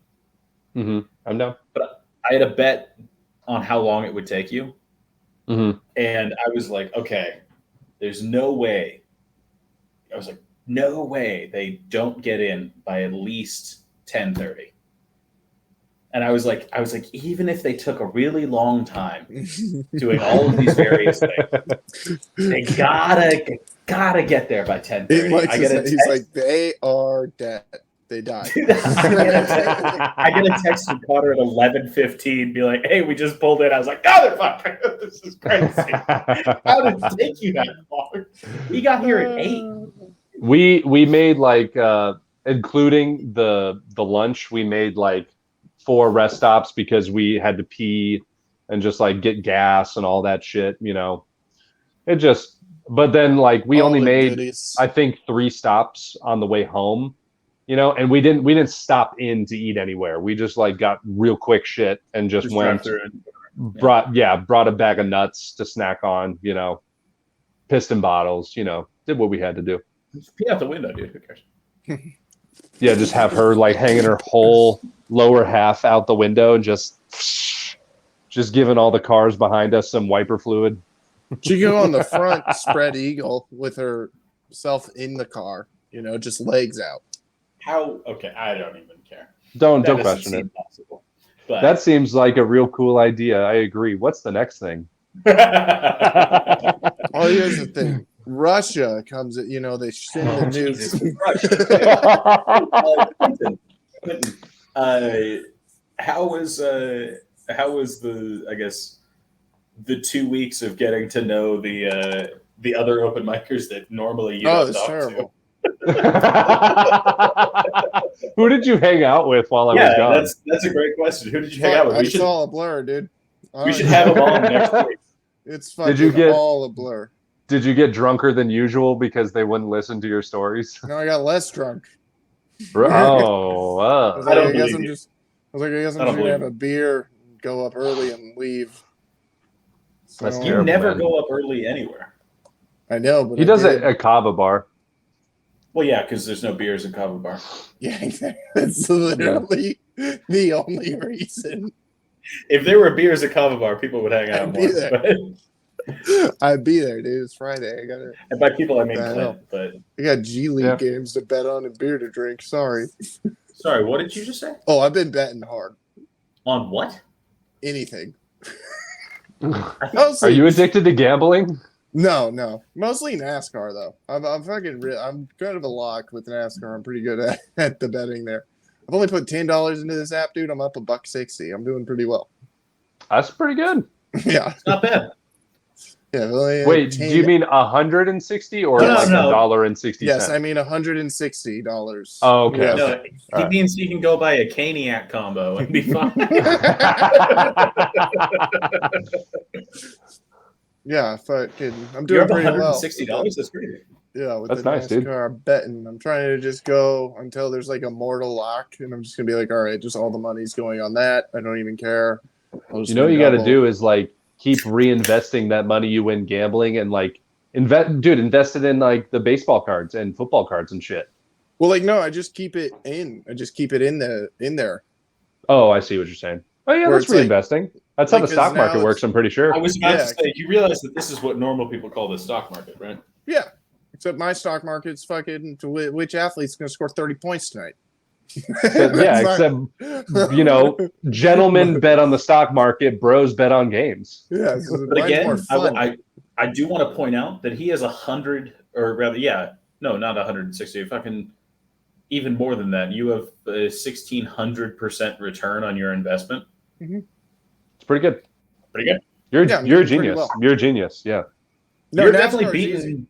D: I'm down.
E: I had a bet on how long it would take you,
D: Mm-hmm.
E: and I was like, okay, there's no way. I was like, no way they don't get in by at least 10:30. And I was like, even if they took a really long time doing all of these various things, they gotta get there by 10:30.
B: He's like, they are dead. They died.
E: I get a text from Connor at 11:15, be like, "Hey, we just pulled in." I was like, "Motherfucker, this is crazy. How did it take you that long? We got here at 8."
D: We made like including the lunch, we made like 4 rest stops because we had to pee and just like get gas and all that shit, you know. But then like we
B: All
D: only
B: the
D: made
B: goodies.
D: I think 3 stops on the way home, you know, and we didn't stop in to eat anywhere. We just like got real quick shit and just went
E: drive through it.
D: brought a bag of nuts to snack on, you know, piston bottles, you know, did what we had to do.
E: Just pee out the window, dude. Who cares?
D: Yeah, just have her like hanging her whole lower half out the window and just giving all the cars behind us some wiper fluid.
B: She go on the front spread eagle with herself in the car, you know, just legs out.
E: How? Okay, I don't even care.
D: Don't
E: That doesn't
D: question
E: seem
D: it.
E: possible. But
D: That seems like a real cool idea. I agree. What's the next thing?
B: Oh, here's the thing. Russia comes, you know, they send the
E: Jesus
B: nukes.
E: Christ. Clinton, how was the, I guess, the 2 weeks of getting to know the other open micers that normally you
B: Oh,
E: don't
B: it's
E: talk
B: terrible.
D: Who did you hang out with while I
E: to?
D: was
E: Yeah,
D: gone?
E: that's a great question. Who did you hang out with?
B: It's all a blur, dude.
E: We should have them on next week.
B: It's fucking
D: you get-
B: all a blur.
D: Did you get drunker than usual because they wouldn't listen to your stories?
B: No, I got less drunk.
D: Oh,
B: I was
E: I
B: like,
E: don't
B: I guess
E: believe
B: I'm
E: you.
B: just. I was like, I guess
E: I
B: I'm
E: don't
B: just gonna have
E: believe
B: a beer, go up early, and leave. So,
D: That's
E: You
D: terrible,
E: never
D: man.
E: go up early anywhere.
B: I know, but
D: he
B: I
D: does
B: did.
D: it at Kava Bar.
E: Well, yeah, because there's no beers in Cava Bar.
B: Yeah, exactly. That's literally the only reason.
E: If there were beers at Cava Bar, people would hang out
B: I'd be
E: more.
B: there.
E: But,
B: I'd be there, dude. It's Friday. I got
E: and by people, I mean
B: I know.
E: Clint. But
B: I got G League
D: Yeah.
B: games to bet on and beer to drink. Sorry.
E: sorry, what did you just say?
B: Oh, I've been betting hard.
E: On what?
B: Anything.
D: Are
B: Mostly,
D: you addicted to gambling?
B: No. Mostly NASCAR though. I'm kind of a lock with NASCAR. I'm pretty good at the betting there. I've only put $10 into this app, dude. I'm up $1.60. I'm doing pretty well.
D: That's pretty good.
B: Yeah.
E: It's not bad.
B: Yeah. Only
D: Wait,
B: 10
D: do you mean 160 or
E: No,
D: like
E: no.
D: $1.60?
B: Yes, I mean $160.
D: Oh, okay.
B: Yeah.
E: No, he
D: All right.
E: means you can go buy a Caniac combo and be fine.
B: Yeah, fucking, I'm
E: You're
B: doing
E: up
B: pretty well.
E: $160. That's great.
B: Yeah, with
D: That's
B: the
D: nice, dude.
B: NASCAR betting. I'm trying to just go until there's like a mortal lock, and I'm just gonna be like, all right, just all the money's going on that. I don't even care.
D: You know what you got to do is like keep reinvesting that money you win gambling and like invest it in like the baseball cards and football cards and shit.
B: Well, like no, I just keep it in. I just keep it in there.
D: Oh, I see what you're saying. Oh yeah,
B: Where
D: that's
B: it's like-
D: reinvesting. That's how
B: like,
D: the stock
B: 'cause now
D: market works.
B: it's-
D: I'm pretty sure.
E: I was about
B: Yeah.
E: to say, you realize that this is what normal people call the stock market, right?
B: Yeah, except my stock market's fucking to which athlete's gonna score 30 points tonight.
D: Except, yeah, except you know, gentlemen bet on the stock market, bros bet on games.
B: yeah.
E: But again, I do want to point out that he has 100, or rather, no, not 160. Fucking even more than that. You have a 1,600% return on your investment.
D: It's pretty good.
E: Pretty good.
D: You're
B: Yeah, I'm
D: you're a
B: doing pretty
D: genius.
B: well.
D: You're a genius. Yeah.
B: No,
E: You're
B: NASCAR's
E: definitely
B: easy.
E: beating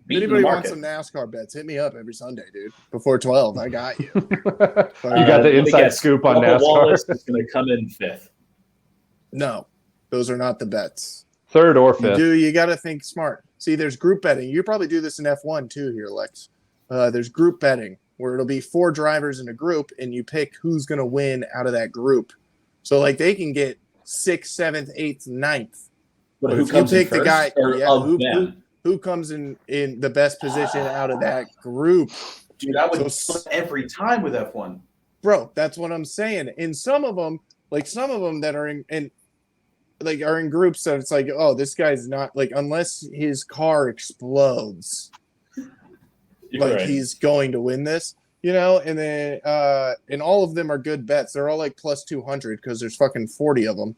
B: If anybody
E: the
B: wants
E: market.
B: some NASCAR bets, hit me up every Sunday, dude. Before 12, I got you.
D: You got the
E: Let me
D: inside
E: guess,
D: scoop on
E: Bubba
D: NASCAR.
E: Wallace is going to come in 5th.
B: No, those are not the bets.
D: Third or
B: You
D: fifth.
B: do. You got to think smart. See, there's group betting. You probably do this in F1 too here, Lex. There's group betting where it'll be 4 drivers in a group, and you pick who's going to win out of that group. So, like, they can get 6th, 7th, 8th, 9th.
E: But
B: But
E: who
B: if you
E: comes in
B: pick the
E: first?
B: guy-
E: Or
B: yeah,
E: of them?
B: Who comes in the best position out of that group?
E: Dude, I would
B: So-
E: flip every time with F1.
B: Bro, that's what I'm saying. And some of them that are are in groups that it's like, oh, this guy's not like, unless his car explodes,
E: You're
B: like
E: right.
B: he's going to win this, you know. And then and all of them are good bets. They're all like plus 200 because there's fucking 40 of them.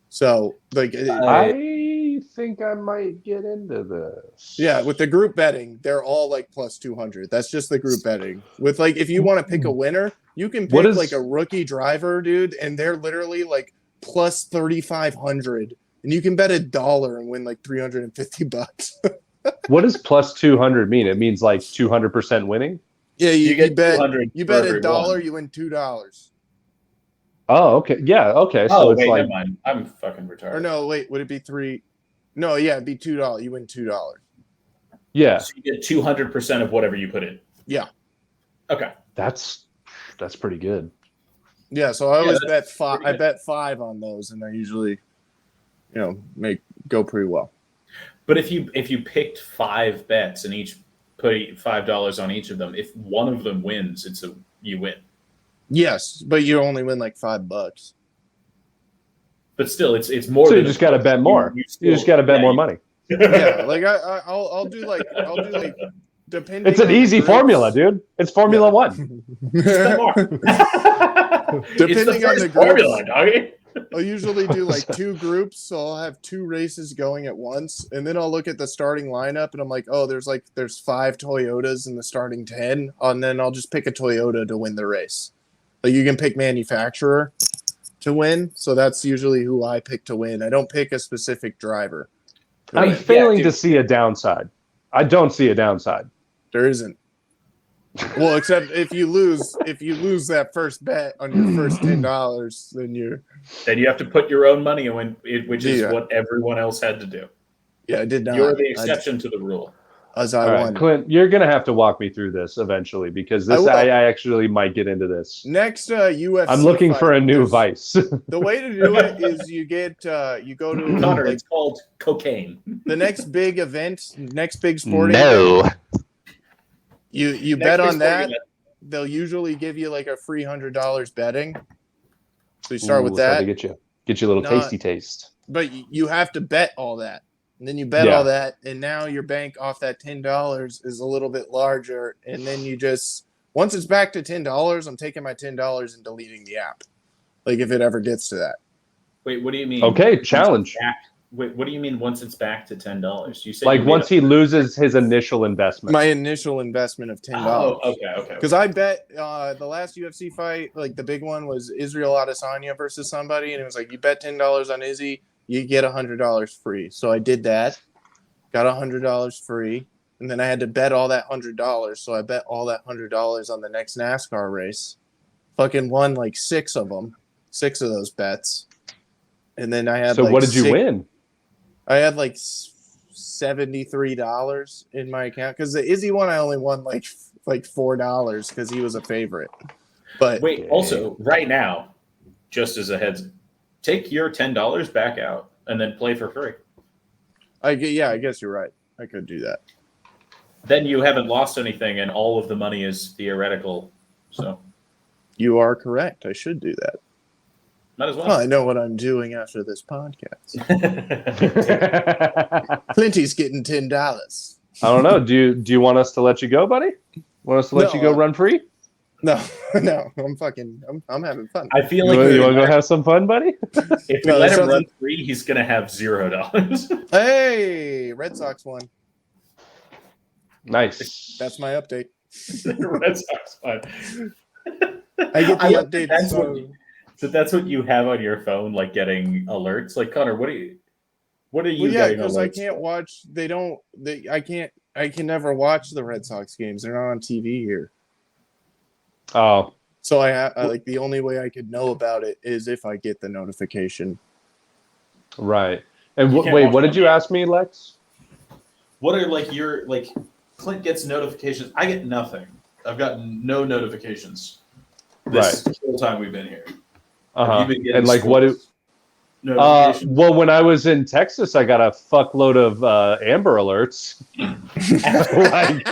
B: So like
D: I think I might get into this.
B: yeah, with the group betting, they're all like plus 200. That's just the group betting. With like, if you want to pick a winner, you can
D: What
B: pick
D: is-
B: like a rookie driver, dude, and they're literally like plus 3,500, and you can bet $1 and win like $350.
D: What does plus 200 mean? It means like 200% winning.
B: Yeah,
E: You get
B: you bet
E: 200
B: you
E: for
B: bet
E: every
B: $1,
E: one.
B: you win $2.
D: Oh, okay. Yeah. Okay. So
E: Oh,
D: it's
E: wait,
D: like,
E: never mind. I'm fucking retarded.
B: Or no, wait, would it be 3? No, yeah, it'd be $2. You win $2.
D: yeah,
E: So you get 200% of whatever you put in.
B: Yeah.
E: Okay.
D: that's pretty good.
B: Yeah, so I always
E: that's
B: bet 5.
E: pretty
B: I
E: good.
B: bet 5 on those, and I usually, go pretty well.
E: But if you picked 5 bets and each put $5 on each of them, if one of them wins, you win.
B: Yes, but you only win like $5.
E: But still, it's more.
D: So you
E: than
D: just got to bet more. You just got to bet more money.
B: Yeah, like I'll do like depending.
D: It's an
B: on the
D: easy
B: groups-
D: formula, dude. It's Formula
B: Yeah.
D: One.
E: Bet more. It's
B: Depending
E: the
B: on
E: first
B: the
E: formula,
B: groups.
E: doggy.
B: I'll usually do like 2 groups, so I'll have 2 races going at once, and then I'll look at the starting lineup, and I'm like, oh, there's 5 Toyotas in the starting 10, and then I'll just pick a Toyota to win the race. Like you can pick manufacturer to win, so that's usually who I pick to win. I don't pick a specific driver.
D: I'm
E: Yeah,
D: failing
E: dude.
D: to see a downside. I don't see a downside.
B: There isn't. Well, except if you lose that first bet on your first $10, then
E: Then you have to put your own money in, which is
B: Yeah.
E: what everyone else had to do.
B: I did not.
E: You're the exception to the rule.
B: As
D: All
B: I
D: right,
B: won.
D: Clint, you're gonna have to walk me through this eventually because
B: I
D: this
B: will.
D: I actually might get into this.
B: Next UFC.
D: I'm looking for a
B: fight,
D: new
B: there's-
D: vice.
B: The way to do it is you go to
E: Connor,
B: like
E: it's called cocaine.
B: the next big event, next big sporting event. You
E: Next
B: bet
E: big
B: on
E: sporting
B: that.
E: event.
B: They'll usually give you like a free $100 betting. So you start with
D: Ooh, so
B: that,
D: to get you a little
B: No,
D: tasty taste.
B: but you have to bet all that. And then you bet
D: Yeah.
B: all that, and now your bank off that $10 is a little bit larger. And then you just once it's back to $10, I'm taking my $10 and deleting the app. Like if it ever gets to that.
E: Wait, what do you mean?
D: Okay,
E: Once it's
D: challenge.
E: back- Wait, what do you mean once it's back to $10? You said
D: Like
E: you made
D: once he loses his initial investment.
B: My initial investment of $10.
E: Oh, okay.
B: Because I bet the last UFC fight, like the big one, was Israel Adesanya versus somebody, and it was like you bet $10 on Izzy, you get $100 free. So I did that, got $100 free, and then I had to bet all that $100. So I bet all that $100 on the next NASCAR race. Fucking won like 6 of them, 6 of those bets, and then I had.
D: So
B: like
D: what did you
B: 6
D: win?
B: I had like $73 in my account because the Izzy one I only won like $4 because he was a favorite. But
E: Wait, also right now, just as a heads, take your $10 back out and then play for free.
B: I guess you're right. I could do that.
E: Then you haven't lost anything, and all of the money is theoretical. So
B: You are correct. I should do that.
E: might as well.
B: Well, I know what I'm doing after this podcast. Clinty's getting $10.
D: I don't know. Do you want us to let you go, buddy? Want us to let you go run free?
B: No, I'm having fun.
E: I feel
D: You
E: like
D: want to go have some fun, buddy?
E: if we let him run free, he's gonna have $0.
B: Hey, Red Sox won.
D: Nice.
B: That's my update.
E: Red Sox fun.
B: I get the update.
E: That's what you have on your phone, like getting alerts. Like Connor, what are you
B: Yeah,
E: getting
B: because
E: alerts?
B: I can't watch. I can never watch the Red Sox games. They're not on TV here.
D: Oh,
B: So like the only way I could know about it is if I get the notification.
D: right. And
E: You can't
D: wait,
E: watch
D: what
E: it
D: did you ask me, Lex?
E: What are Clint gets notifications? I get nothing. I've gotten no notifications this whole time we've been here. Have you been getting
D: And like what?
E: Notifications?
D: Well, when I was in Texas, I got a fuckload of Amber Alerts. Like,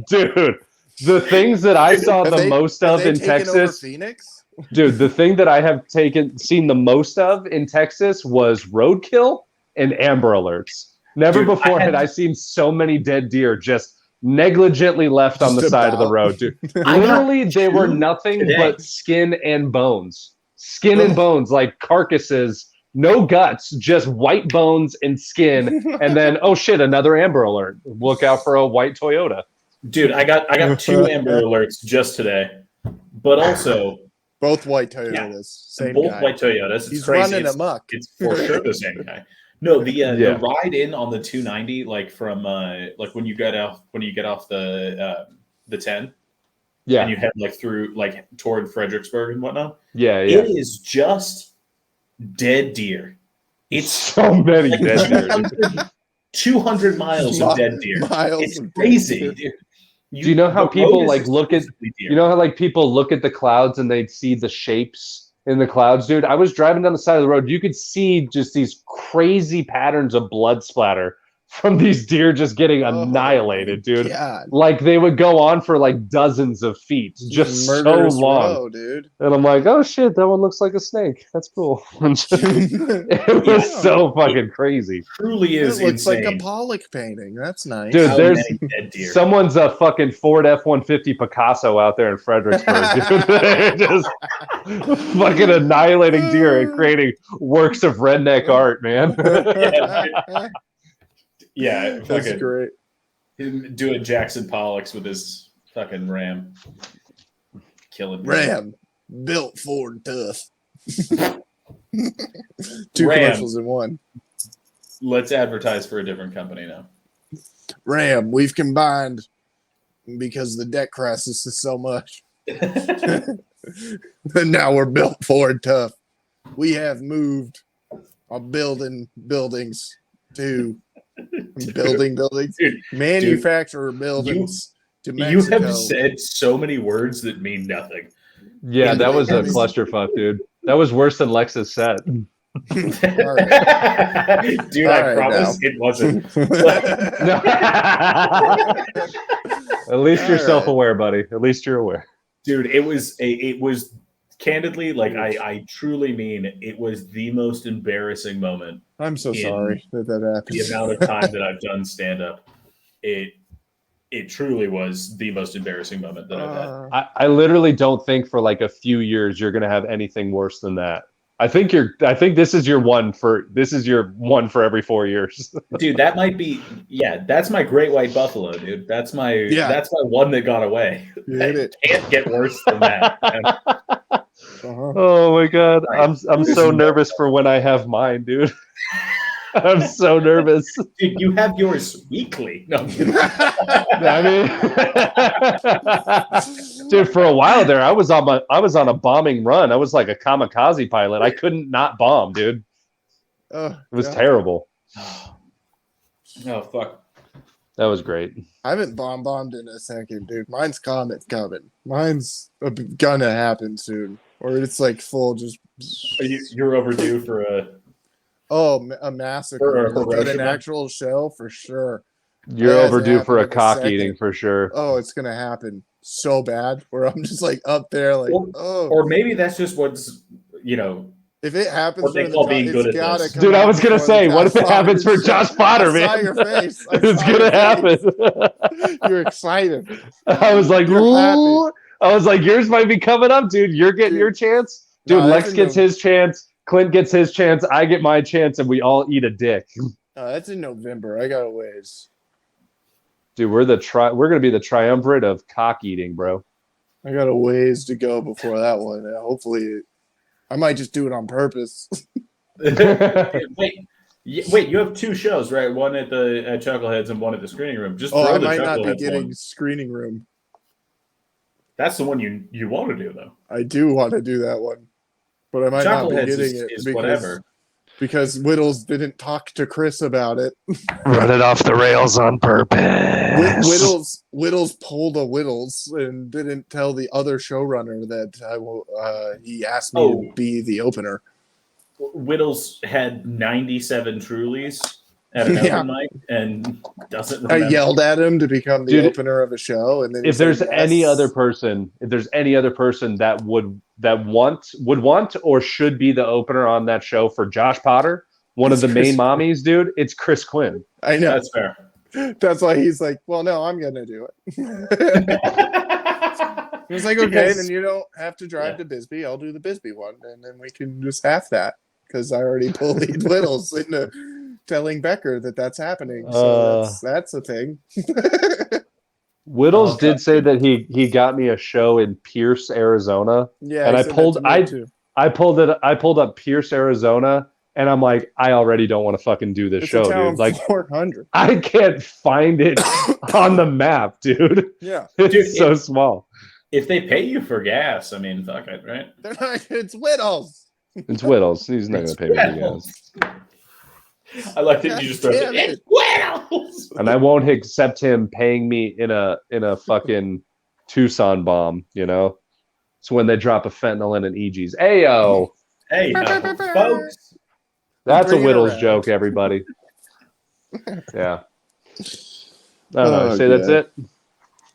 D: dude, the things that I saw the most of in Texas,
B: Phoenix?
D: dude, the thing that I have seen the most of in Texas was roadkill and Amber Alerts. Never
E: Dude,
D: before had I seen so many dead deer just negligently left on the side of the road, dude. Literally, they were nothing but skin and bones. Skin and bones, like carcasses, no guts, just white bones and skin. And then, oh shit, another Amber Alert. Look out for a white Toyota.
E: Dude, I got 2 Amber Alerts just today, but also
B: both white Toyotas. Same
E: both
B: guy.
E: white Toyotas. It's
B: He's
E: crazy.
B: running amok.
E: It's for sure the same guy. No, the ride in on the 290, like from like when you get off the 10,
D: Yeah,
E: and you head like through like toward Fredericksburg and whatnot.
D: yeah.
E: It is just dead deer. It's
D: So many dead deer.
E: 200 miles of dead deer. It's crazy.
D: Do you know how people like look at? You know how like people look at the clouds and they'd see the shapes in the clouds, dude? I was driving down the side of the road. You could see just these crazy patterns of blood splatter from these deer just getting annihilated, dude.
B: God.
D: Like they would go on for like dozens of feet, just so long.
B: Row, dude.
D: And I'm like, oh shit, that one looks like a snake. That's cool. It was so fucking crazy.
E: Truly is
B: It looks
E: insane.
B: like a Pollock painting. That's nice.
D: Dude,
E: How
D: there's
E: many dead deer?
D: someone's a fucking Ford F-150 Picasso out there in Fredericksburg, dude. They're just fucking annihilating deer and creating works of redneck art, man.
E: Yeah,
B: That's
E: fucking
B: great.
E: him doing Jackson Pollocks with his fucking Ram, killing people.
B: Ram built Ford tough. Two
E: Ram.
B: commercials in one.
E: Let's advertise for a different company now.
B: Ram, we've combined because the debt crisis is so much. And now we're built Ford tough. We have moved our buildings to buildings, manufacturer buildings to Mexico.
E: You have said so many words that mean nothing.
D: Yeah, that was a clusterfuck, dude. That was worse than Lex's set.
E: Dude,
B: All
E: I promise it wasn't.
D: At least you're self-aware, buddy. At least you're aware.
E: Dude, it was candidly, like I truly mean it was the most embarrassing moment.
B: I'm so sorry that happened.
E: The amount of time that I've done stand up, it truly was the most embarrassing moment that I've had.
D: I literally don't think for like a few years you're gonna have anything worse than that. I think this is your one for every 4 years.
E: Dude, that might be that's my great white buffalo, dude. That's my one that got away. It can't get worse than that.
D: Oh my god. I'm so nervous for when I have mine, dude. I'm so nervous.
E: Dude, you have yours weekly. No,
D: I mean, dude, for a while there, I was on a bombing run. I was like a kamikaze pilot. I couldn't not bomb, dude. It was terrible.
E: Oh fuck.
D: That was great.
B: I haven't bombed in a second, dude. Mine's coming. Mine's gonna happen soon, or it's like full just.
E: You're overdue for a.
B: A massacre,
E: For a
B: like at an
E: Hiroshima?
B: actual show for sure.
D: You're
B: That hasn't
D: overdue for a
B: happened in a
D: cock
B: second.
D: eating for sure.
B: Oh, it's gonna happen so bad where I'm just like up there, like
E: Or maybe that's just what's
B: if it happens,
E: what they
B: for
E: call
B: the
E: being
B: it's
E: good at
B: gotta
E: this.
B: come
D: Dude, I
B: out
D: was gonna
B: before
D: say,
B: the
D: what if it
B: Josh
D: happens for
B: Potter
D: Josh
B: shit.
D: Potter,
B: I saw
D: man?
B: your face. I
D: It's
B: saw
D: gonna
B: your
D: happen.
B: You're excited.
D: I was like,
B: You're happy.
D: ooh. I was like, yours might be coming up, dude. You're getting your chance. Dude,
B: No,
D: Lex
B: that's
D: gets his chance. Clint gets his chance. I get my chance, and we all eat a dick.
B: That's in November. I got a ways.
D: Dude, we're gonna be the triumvirate of cock eating, bro.
B: I got a ways to go before that one. Hopefully, I might just do it on purpose.
E: Wait, you have two shows, right? One at Chuckleheads and one at the screening room. Just throw
B: I
E: the
B: might not be
E: Chuckleheads
B: getting
E: one.
B: screening room.
E: That's the one you want to do, though.
B: I do want to do that one, but I might not be
E: Chuckleheads
B: getting
E: is
B: it
E: whatever.
B: because Whittles didn't talk to Chris about it.
D: Run it off the rails on purpose.
B: Whittles pulled a Whittles and didn't tell the other showrunner that he asked me to be the opener.
E: Whittles had 97 Trulies at an open mic and doesn't remember.
B: I yelled at him to become the opener of a show, and then
D: if there's any other person that would want or should be the opener on that show for Josh Potter, one of the main mommies, dude, it's Chris Quinn.
B: I know.
E: That's fair.
B: That's why he's like, well, no, I'm gonna do it. He was like, okay, then you don't have to drive to Bisbee. I'll do the Bisbee one, and then we can just half that because I already bullied Whittles into telling Becker that that's happening. So that's a thing.
D: Whittles did say that he got me a show in Pierce, Arizona.
B: Yeah,
D: and I pulled up Pierce, Arizona, and I'm like, I already don't want to fucking do this show, dude. Like
B: 400.
D: I can't find it on the map, dude.
B: Yeah,
D: it's so small.
E: If they pay you for gas, I mean, fuck it, right?
B: They're not. It's Whittles.
D: It's Whittles. He's not gonna pay me for gas.
E: I like that you just throw it. It's Whittles.
D: And I won't accept him paying me in a fucking Tucson bomb, you know? So when they drop a fentanyl in an EG's. Ayo!
E: Hey, folks.
D: That's a Whittles joke, everybody. Yeah. I don't know. Say that's it?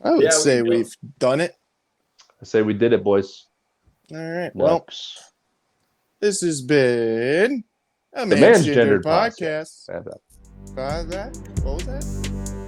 B: I would say we've done it.
D: I say we did it, boys.
B: All right.
D: Well,
B: this has been
D: the Man's Gendered
B: podcast.
D: Podcast.
B: What was that?